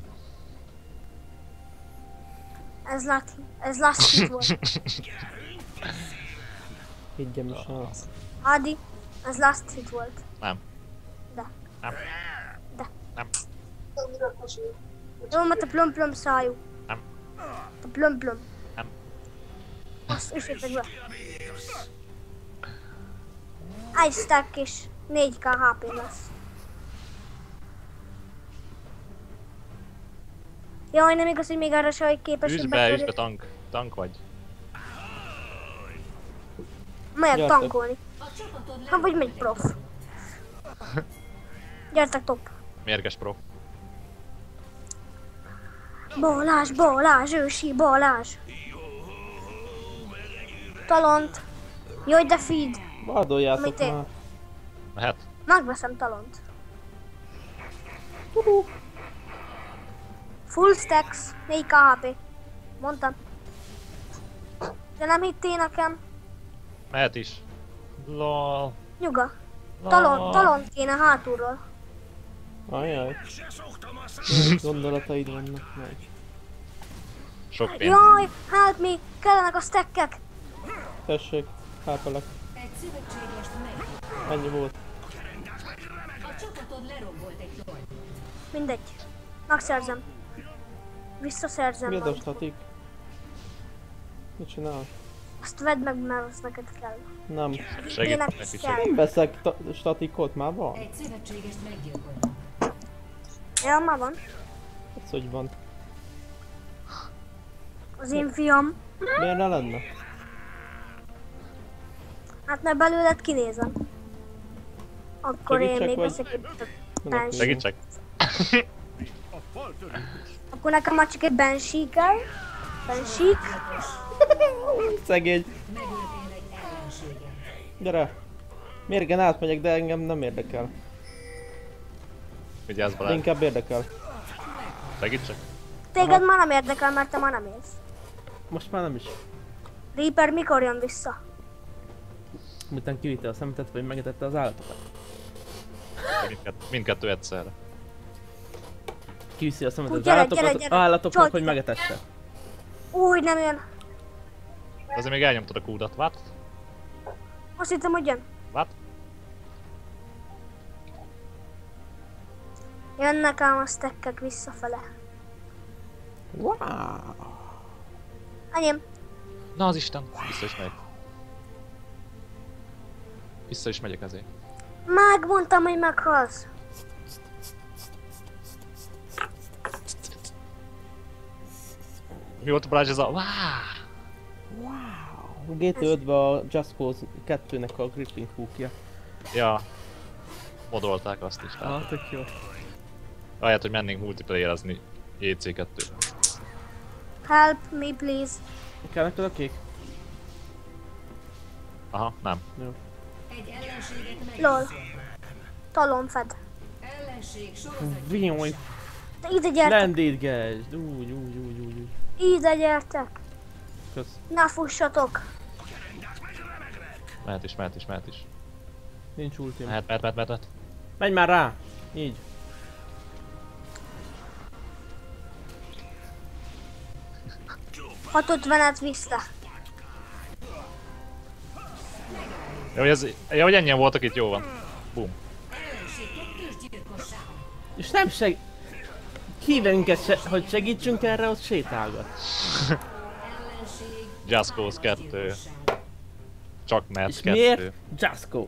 Ez last hit volt. Higgyem is el. Ádi, ez last hit volt. Nem. De. Nem. De. Nem. Jó, mert a plöm szájú. Nem. A plöm. Nem. Azt üssétek be. Ice stack és 4k HP lesz. Jaj, nem igaz, hogy még arra se vagy képes, hogy Üzd be, betörjük. tank. Tank vagy. Melyek Gyertek. tankolni. A csapatod Ha vagy megy prof. Gyertek top. Mérges pro. Balázs, ősi Balázs. Talont. Jaj, de feed. Vádoljátok Mit én? már. Mehet? Megveszem talont. Full stacks, 4k HP. Mondtam. De nem hittél nekem. Mehet is. LOL. Nyuga. LOL. Talont kéne hátulról. Ajaj. Se szoktam a Milyen gondolataid vannak meg. Sok pénz. Jaj, help me! Kellenek a stackek! Tessék, hápelek. Egy szövetségest meggyilkoltak. Ennyi volt. A csapatod lerombolt egy tornyot. Mindegy. Megszerzem. Visszaszerzem. Mi a majd. statik? Mit csinál? Azt vedd meg, mert az neked kell. Nem. Segít Tényleg neki, kell. Nem veszek statikot, már van. Egy szövetségest meggyilkoltak. Ja, már van. Ez hogy van? Az én fiam. Miért ne lenne? Hát mert belőled kinézem. Akkor én Segítsek, még vagy? veszek egy Menekülni. Segítsek. Akkor nekem már csak egy bensík kell. Bensík. Szegény. Megöltél egy ellenséget. Gyere. Mérgen átmegyek, de engem nem érdekel. Vigyázz De Balázs. inkább érdekel. Segítsek. Téged már nem érdekel, mert te már nem élsz. Most már nem is. Reaper mikor jön vissza? Miután kivitte a szemetet, vagy megetette az állatokat. Mindkettő egyszerre. Kiviszi a szemetet Hú, az gyere, állatokat, gyere, gyere. állatoknak, Csodj. hogy megetesse. Úgy nem jön. De azért még elnyomtad a kúdat, what? Azt hittem, hogy jön. What? Jönnek ám a stekkek visszafele. Wow. Enyém. Na az Isten, vissza is megyek. Vissza is megyek ezért. Megmondtam, hogy meghalsz. Mi volt a Balázs ez a... Wow! Wow. GT5-ben a Just Cause 2-nek a Gripping hookja. Ja. Modolták azt is. Ah, tök jó. Ahelyett, hogy mennénk multiplayerezni EC2-ben. Help me, please. Kell neked a kék? Aha, nem. Jó. Egy ellenséget meg. Lol. Talonfed. Ellenség sorozat. Vinyolj. De ide gyertek. Landed guys. Úgy. Ide gyertek. Kösz. Ne fussatok. Mehet is. Nincs ultim. Mehet. Menj már rá! Így. Hatot venet vissza. Ja, hogy ennyien voltak itt, jó van. Boom. Ellenség kettős gyilkosság. És nem hívunk hogy segítsünk erre, ott sétálgat. Ellenség. Just Cause 2. Csak mert És 2. miért? Just Cause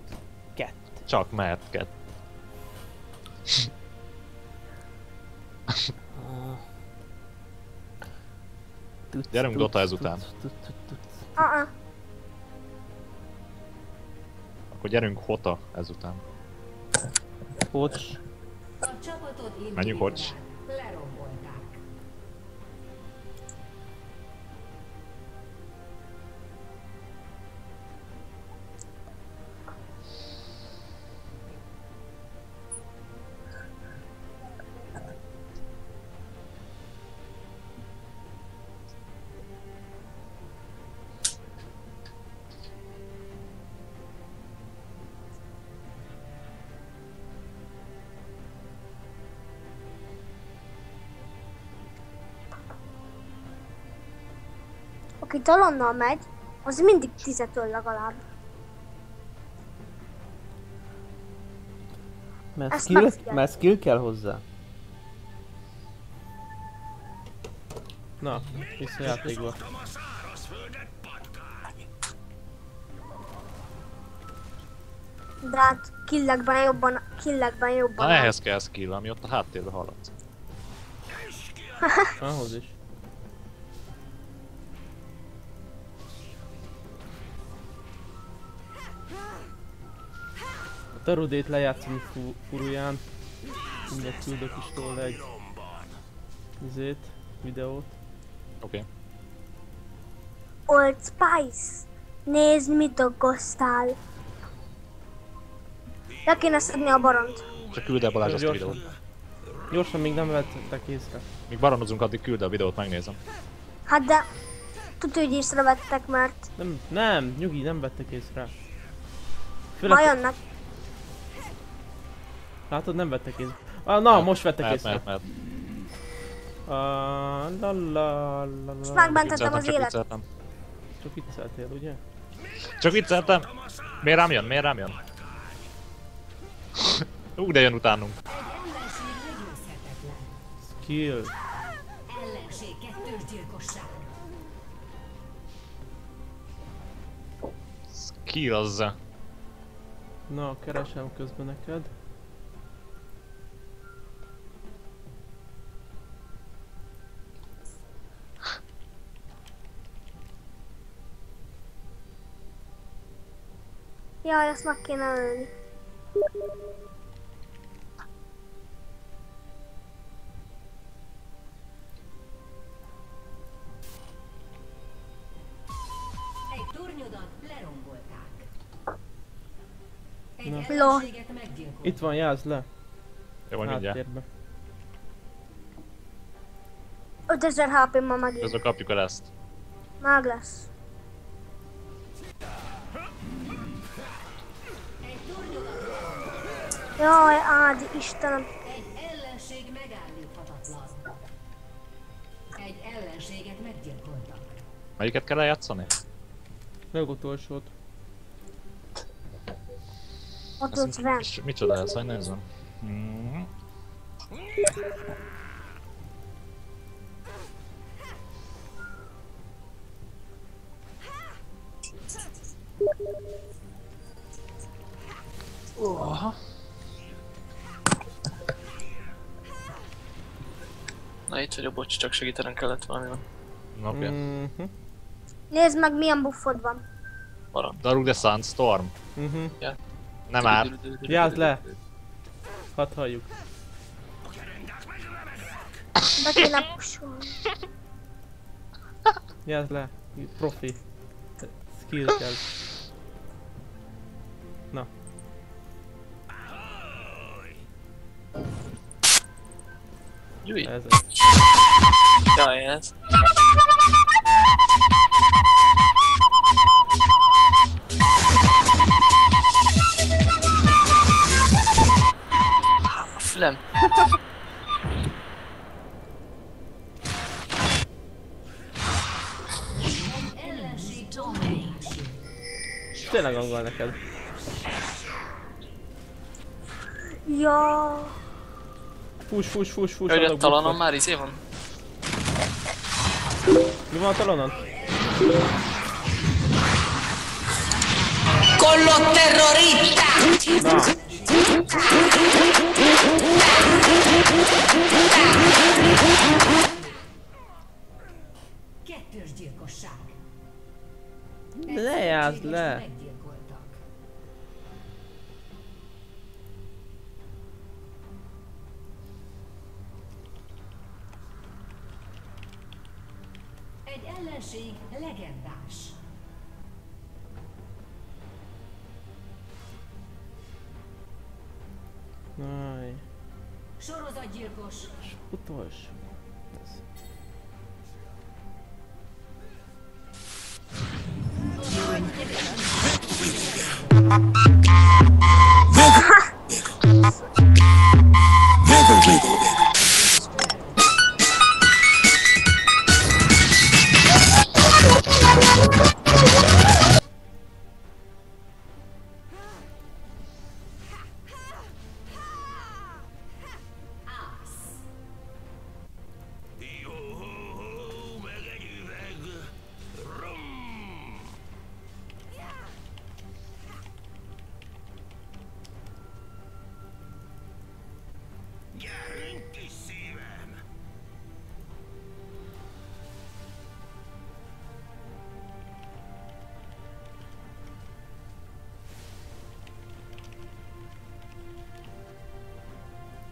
2. Csak mert 2. Gyerünk Dota ezután. Akkor gyerünk Hota ezután. Bocs. A csapatot Menjünk, bocs. lerombolták. Aki talonnal megy, az mindig 10-től legalább. Ezt megfigyeltem. Mert skill kell hozzá. Na, vissza játékba. Szoktam a szárazföldet, patkány. De hát killekben jobban Na áll. ehhez kell skill, ami ott a háttérben hallatszik. Ahhoz is. A Tarudét lejátszunk Furuján. Mindjárt küldök is tőle egy videót. Oké. Old Spice, nézd mit dolgoztál. Le kéne szedni a baront. Csak küld el Balázs azt a Gyorsan. videót. Gyorsan, még nem vettek észre. Míg baronozunk, addig küld el a videót, megnézem. Hát de tudja, hogy észrevettek, mert Nem, nyugi, nem vettek észre. ma jönnek. Látod, nem vettek észre. Na, most vettek észre. Mehet. Most megmentettem az élet. Vicceltem. Csak vicceltél, ugye? Csak vicceltem. Miért rám jön? De jön utánunk. Egy ellenség legyőzhetetlen. Skill. Ellenség kettős gyilkosság. Skills. Na, keresem közben neked. Jaj, ezt meg kéne ölni. Egy tornyodat lerombolták. Egy Na. ellenséget meggyilkoltak. Itt van, jelzd le. Jó, van mindjárt. Háttérbe. 5000 HP ma megint. Közben kapjuk el ezt. Meg lesz. Egy tornyodat lerombolták. Jaj, Ádi, Istenem. Egy ellenség megállíthatatlan. Egy ellenséget meggyilkoltak. Melyiket kell eljátszani? Legutolsót. Ott ott rám. És micsoda ez, hogy nézzem? Aha. Na itt vagyok, bocs, csak segítenem kellett valamivel. Oké. Nézd meg milyen buffod van. Marad. Daruk de Sunstorm. Nem már. Játsz le! Hadd halljuk. Be kéne pusolni. Játsz le. Profi. Skill kell. Na. Gyújj! Ez. Jaj, ez. A fülem. Ellenség domination. Tényleg angol neked. Ja. Fuss, Hogy a adok talonon buffot. már izé van? Mi van a talonon? Con los terroristas. Na. Kettős gyilkosság. Lejázd le. Meggyilkoltak. Egy ellenség legendás. Aj. Sorozatgyilkos. Utolsó. Ez. Jó, meg egy üveg. Rum. Gyerünk, kis szívem.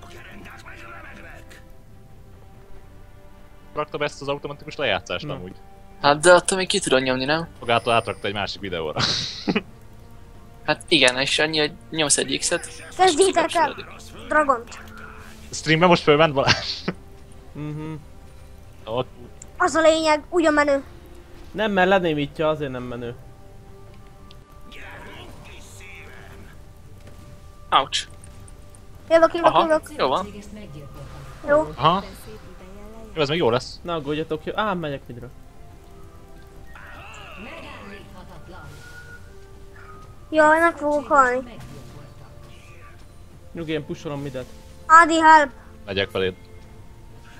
A gerendák meg remegnek. Rakta be ezt az automatikus lejátszást Na. amúgy. Hát de attól még ki tudod nyomni, nem? Magától átrakta egy másik videóra. Hát igen, és annyi, hogy nyomsz egy X-et. Kezdjétek el. Dragont. Streamben most fölment Balázs? Ott. Az a lényeg, úgy a menő. Nem, mert lenémítja, azért nem menő. Ouch. Jövök, Aha, jó van. Szövetségest meggyilkoltak. Jó. Aha. Jó, ez még jó lesz. Ne aggódjatok, jó. Megyek midra. Megállíthatatlan. Jaj, meg fogok halni. Meggyilkoltak. Nyugi, én pusolom midet. Adi, help. Megyek feléd.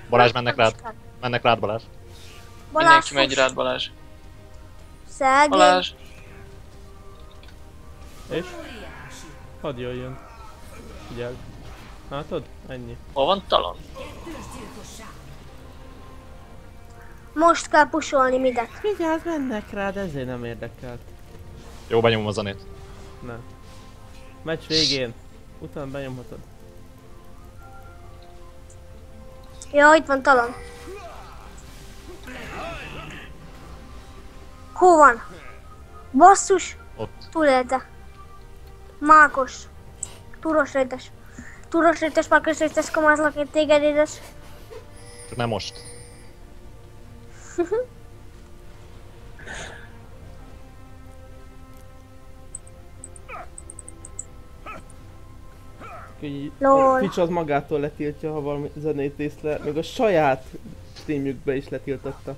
Balázs, mennek rád. Mennek rád, Balázs. Balázs, Mindenki megy rád, Balázs. Szegény. Balázs. És? Hadd jöjjön. Figyeld. Látod? Ennyi. Hol van talon? Kettős gyilkosság. Most kell pusolni midet. Vigyázz, mennek rád, ezért nem érdekelt. Jó, benyomom a zenét. Nem. Meccs végén. Utána benyomhatod. Ja, itt van talon. Hol van? Basszus, Ott. túlélte. Mákos. Túros rétes. Túros rétes, mákos rétes, kamázlak egy téged édes. Csak nem most. Lol. Twitch az magától letiltja, ha valami zenét észle, még a saját streamjükbe is letiltotta.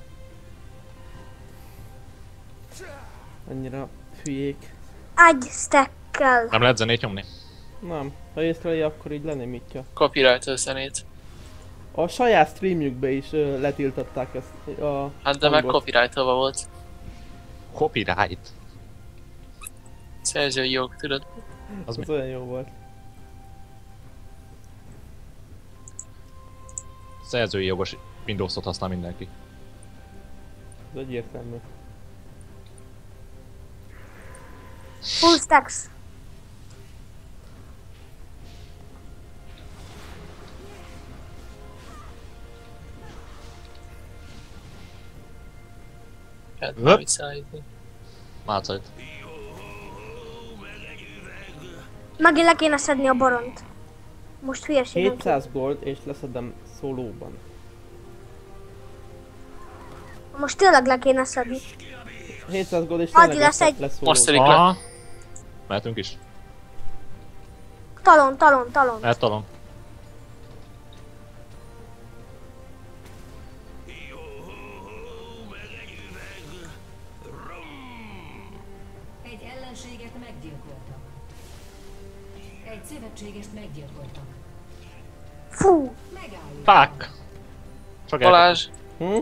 Annyira hülyék. Egy stackkel. Nem lehet zenét nyomni? Nem, ha észleli, akkor így lenémítja. Copyright zenét. A saját streamjükbe is letiltották ezt a Hát de meg hangot. copyright-olva volt. Copyright. Szerzői jog, tudod? Az mi? Az olyan jó volt. Szerzői jogos Windows-ot használ mindenki. Ez egyértelmű. Full stacks. Hát Höp. már visszaállítni. Mátszajt. Megint le kéne szedni a baront. Most hülyeségem. 700 gold és leszedem szólóban. Most tényleg le kéne szedni. 700 gold és Adj, tényleg lesz egy- lesz Most szólóban. szerint- Aha. Mehetünk is. Talon. Mehet talon. Egy ellenséget meggyilkoltak. Egy szövetségest meggyilkoltak. Fú. Megálljuk. Fuck! Csak Balázs, Hm?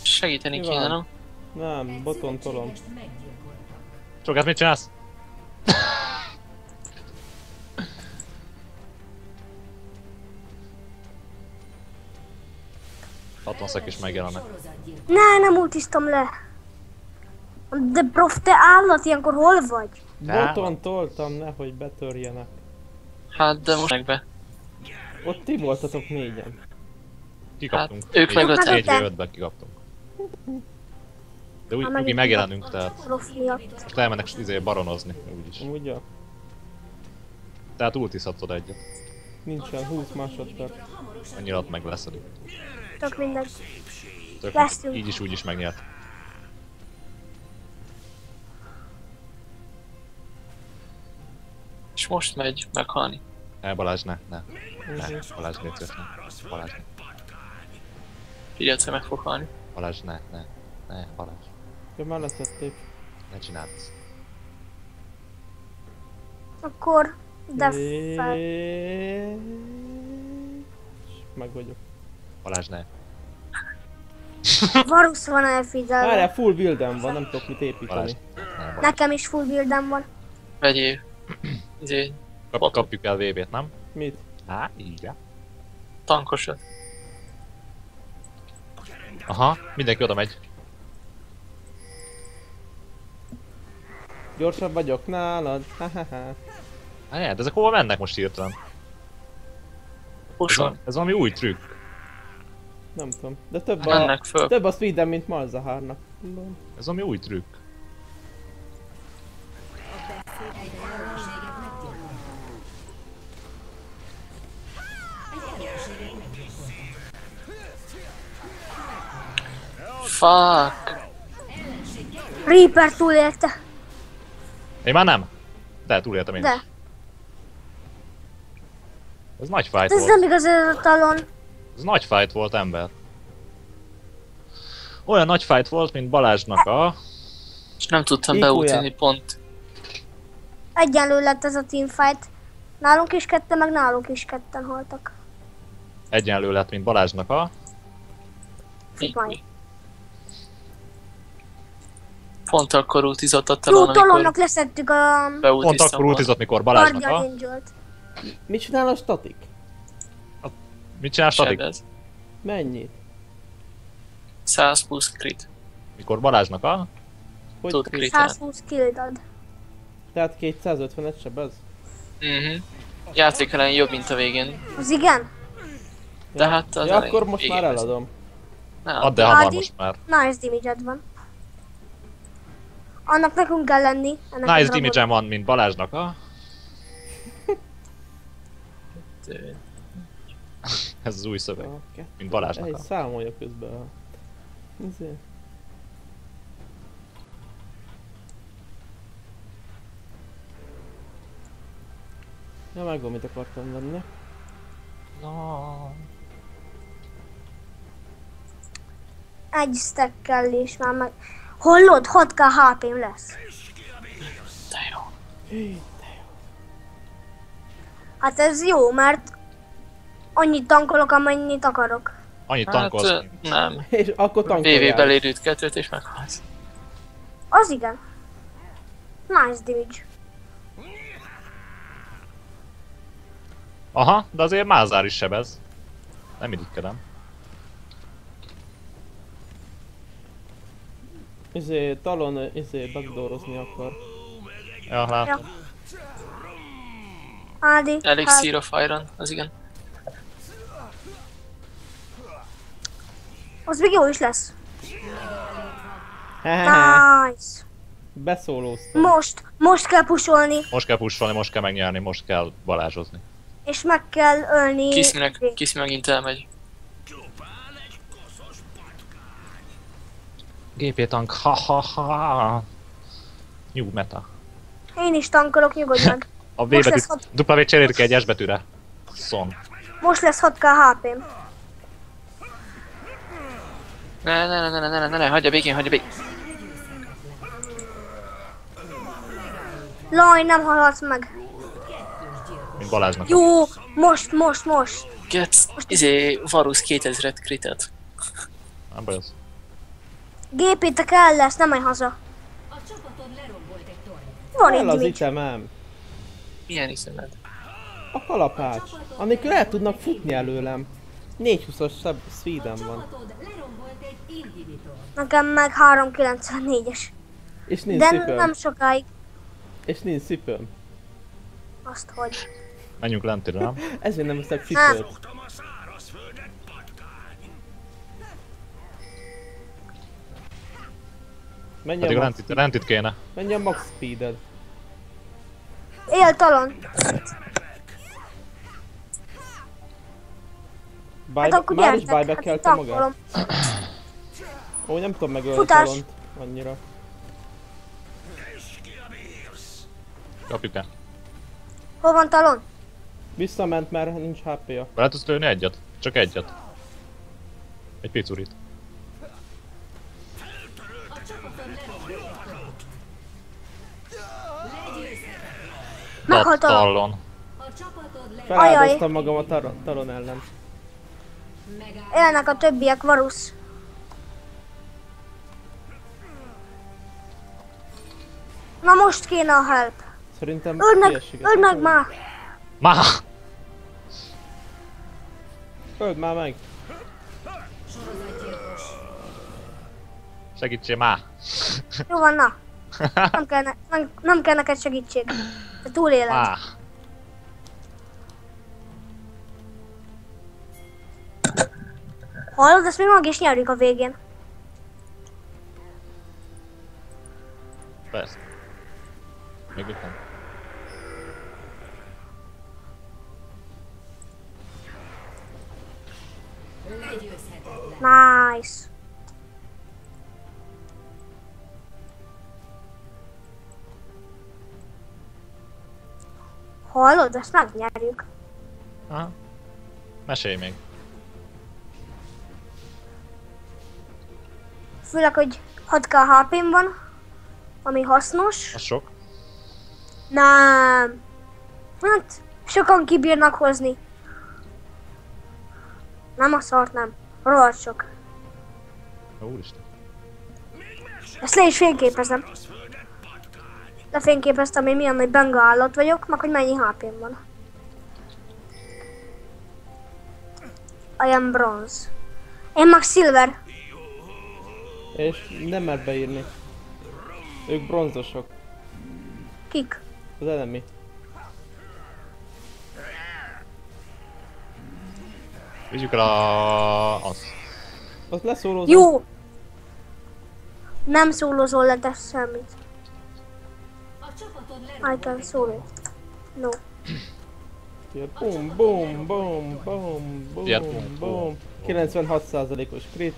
segíteni Mi kéne, van? nem? Nem, Egy boton tolom. szövetségest meggyilkoltak. Csokát, mit csinálsz? Hatonszak is megjelennek. Sorozatgyilkos. Nem ultiztam le. De prof, te állat, ilyenkor hol vagy? Boton toltam, nehogy betörjenek. Hát de most meg be. Ott ti voltatok négyen. Kikaptunk. Hát, ők meg öten. 4-5-ben kikaptunk. De úgy, megint mi megjelenünk, tehát Prof miatt. most elmennek baronozni, úgyis. Amúgy ja. Tehát ultizhatod egyet. Nincsen 20 másodperc. Annyira ott meg leszedik. Tök mindegy. Tök, Leszünk. így is úgy is megnyert. És most megy meghalni. Balázs, ne. Balázs, légy szíves, ne. Balázs, ne. Figyelj, hogy meg fog halni. Balázs, ne. Balázs. Ja, már leszették. Ne csináld ezt. Akkor... De fel. Meg vagyok. Balázs, ne. Varus van elfigyelve. Várjál, full buildem van, nem tudok mit Balázs. építeni. Ne, Balázs. Nekem is full buildem van. Vegyél. Izé, Kapjuk el VB-t, nem? Mit? Á, így. tankosat. Aha, mindenki oda megy. Gyorsabb vagyok nálad. Hahaha. Á, de ezek hova mennek most hirtelen? Puson. Ez valami új trükk. Nem tudom. De több Mennek föl. több a speedem, mint Malzaharnak. Ez valami új trükk. Egy ellenséget meggyilkoltak. Egy ellenséget meggyilkoltak. Fuck. Reaper túlélte. Én már nem. De túléltem én. De. Ez nagy fight Ez volt. nem igaz, ez a talon. Ez nagy fight volt, ember. Olyan nagy fight volt, mint Balázsnak a... És nem tudtam Ikúja. beútni pont. Egyenlő lett ez a teamfight. Nálunk is ketten, meg nálunk is ketten haltak. Egyenlő lett, mint Balázsnak a... Majd. Pont akkor útizott a talon, amikor Talonnak leszettük a Pont beútiztam akkor volna. ultizott, mikor Balázsnak Guardian a... Angel-t. Mit csinál a statik? Mit csinálsz, Tadik? Sebez. Mennyit? 100 plusz crit. Mikor Balázsnak a... Hogy Tud crit? crit. 120 killd ad. Tehát 250-et sebez? Játék elején jobb, mint a végén. Az igen? De hát az Ja, elején akkor most végén már lesz. eladom. Nem, Add el hamar Adi? most már. Nice damage van. Annak nekünk kell lenni. Ennek a Nice dragon. damage van, mint Balázsnak a... Ez az új szöveg. A kettő. Mint Balázsnak Egy a... számolja közben a... Izé. Ja, megvan, mit akartam venni. No. egy stackkel is már meg. Hallod? 6k HP-m lesz. De jó. Hát ez jó, mert annyit tankolok, amennyit akarok. Annyit Hát tankolsz. nem. És akkor VV tankoljál. belérült 2-t és meghalsz. Az igen. Nice damage. Aha, de azért Mázár is sebez. Nem irigykedem. Talon backdoorozni akar. Ja, látom. Ádi. Elixir of Iron, az igen. Az még jó is lesz. Hehehe, Nice. beszólóztam. Most kell pusolni, Most kell pusolni, most kell megnyerni, most kell balázsozni. és meg kell ölni. Kiszi megint elmegy. GP tank, ha ha ha. New meta. Én is tankolok, nyugodj meg. A V Most betűt, lesz W cserélik egy S betűre. Szon. Most lesz 6k HP-m. Ne, hagyja békén, hagyja békén. Laj, nem halhatsz meg. Mint Balázsnak. Jó, most. Get, Varus 2000-et kritet. Nem baj az. GP-tek el lesz, nem menj haza. A csapatod lerombolt egy tornyot. Van El egy az damage. itemem. Milyen iszonyat? A kalapács. Anélkül el tudnak futni előlem. 420-as speedem van. Csapatod lerombolt egy inhibitor. Nekem meg 394-es. És nincs De szipőm. nem sokáig. És nincs szipőm. Azt hogy. Menjünk lentire, nem? Ezért nem veszek szipőt. Szoktam a szárazföldet, patkány. Pedig a rentit kéne. Menj a max speeded. Él talon. Hát akkor Már is gyertek, hát buyback-elte magát? tankolom. Ó, nem tudom megölni Futás. Talont annyira. Kapjuk el. Hol van talon? Visszament, mert nincs HP-ja. Be tudsz lőni egyet? Csak egyet. Egy picurit. A csapatod lerombolt egy tornyot. Legyőzhetetlen. Meghalt talon. Tallon. A csapatod lerombolt. Feláldoztam magam a Talon ellen. Megáll. Élnek a többiek, Varus. Na most kéne a help. Szerintem hülyeséget Öld meg akarok. már. Má! Öld már meg. Sorozatgyilkos. Segítsél má! Jó van, na. Nem kell neked segítség. Te túléled. Má! Hallod, ezt még meg is nyerjük a végén. Persze. Még itt nem. Legyőzhetetlen. Nice. Hallod, ezt megnyerjük. Aha. Mesélj még. Főleg, hogy 6k HP-m van, ami hasznos. Az sok. Nem. Hát, sokan kibírnak hozni. Nem a szart, nem. Rohadt sok. Úristen. Ezt le is fényképezem. Lefényképeztem, hogy milyen nagy benga állat vagyok, meg hogy mennyi HP-m van. I am bronze. Én meg silver. És nem mert beírni. Ők bronzosok. Kik? Az enemy. Vigyük el azt. Azt leszólózom. Jó! Nem szólózol le, te semmit. A csapatod I lerombolt can egy szóló. No. Bum, bum, bum, bum, Ilyet bum, bum, bum. 96%-os crit.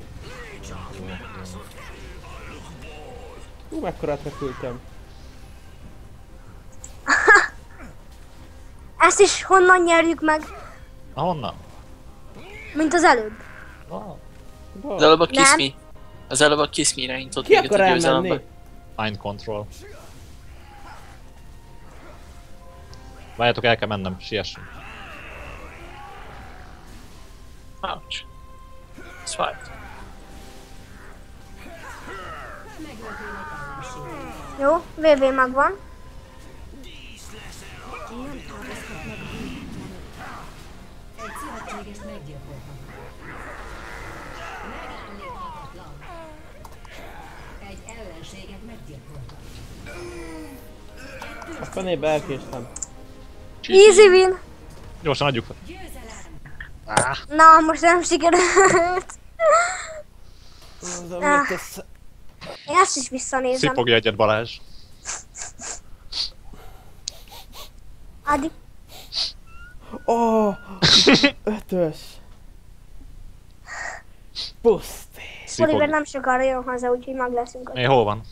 Mekkorát repültem. Ezt is honnan nyerjük meg? Honnan? Mint az előbb. Ah, De előbb a Nem. Kiss Me. Az előbb a Kiss Me-re intott Ki minket akar a elmenni? győzelembe. Mind control. Várjátok, el kell mennem, siessünk. Ouch. Swiped. Jó, VV megvan. Egy szövetséges meggyilkoltak. Megállíthatatlan. Egy ellenséget meggyilkoltak. A fenébe elkéstem. Easy win. Gyorsan adjuk fel. Győzelem! Na, most nem sikerült. Mondom, Ah. mit tesz? Én ezt is visszanézem. Szipogja egyet Balázs. Adi. Oh, 5-ös. Puszti. Oliver Szipog. nem sokára jön haza, úgyhogy meg leszünk. Hol van?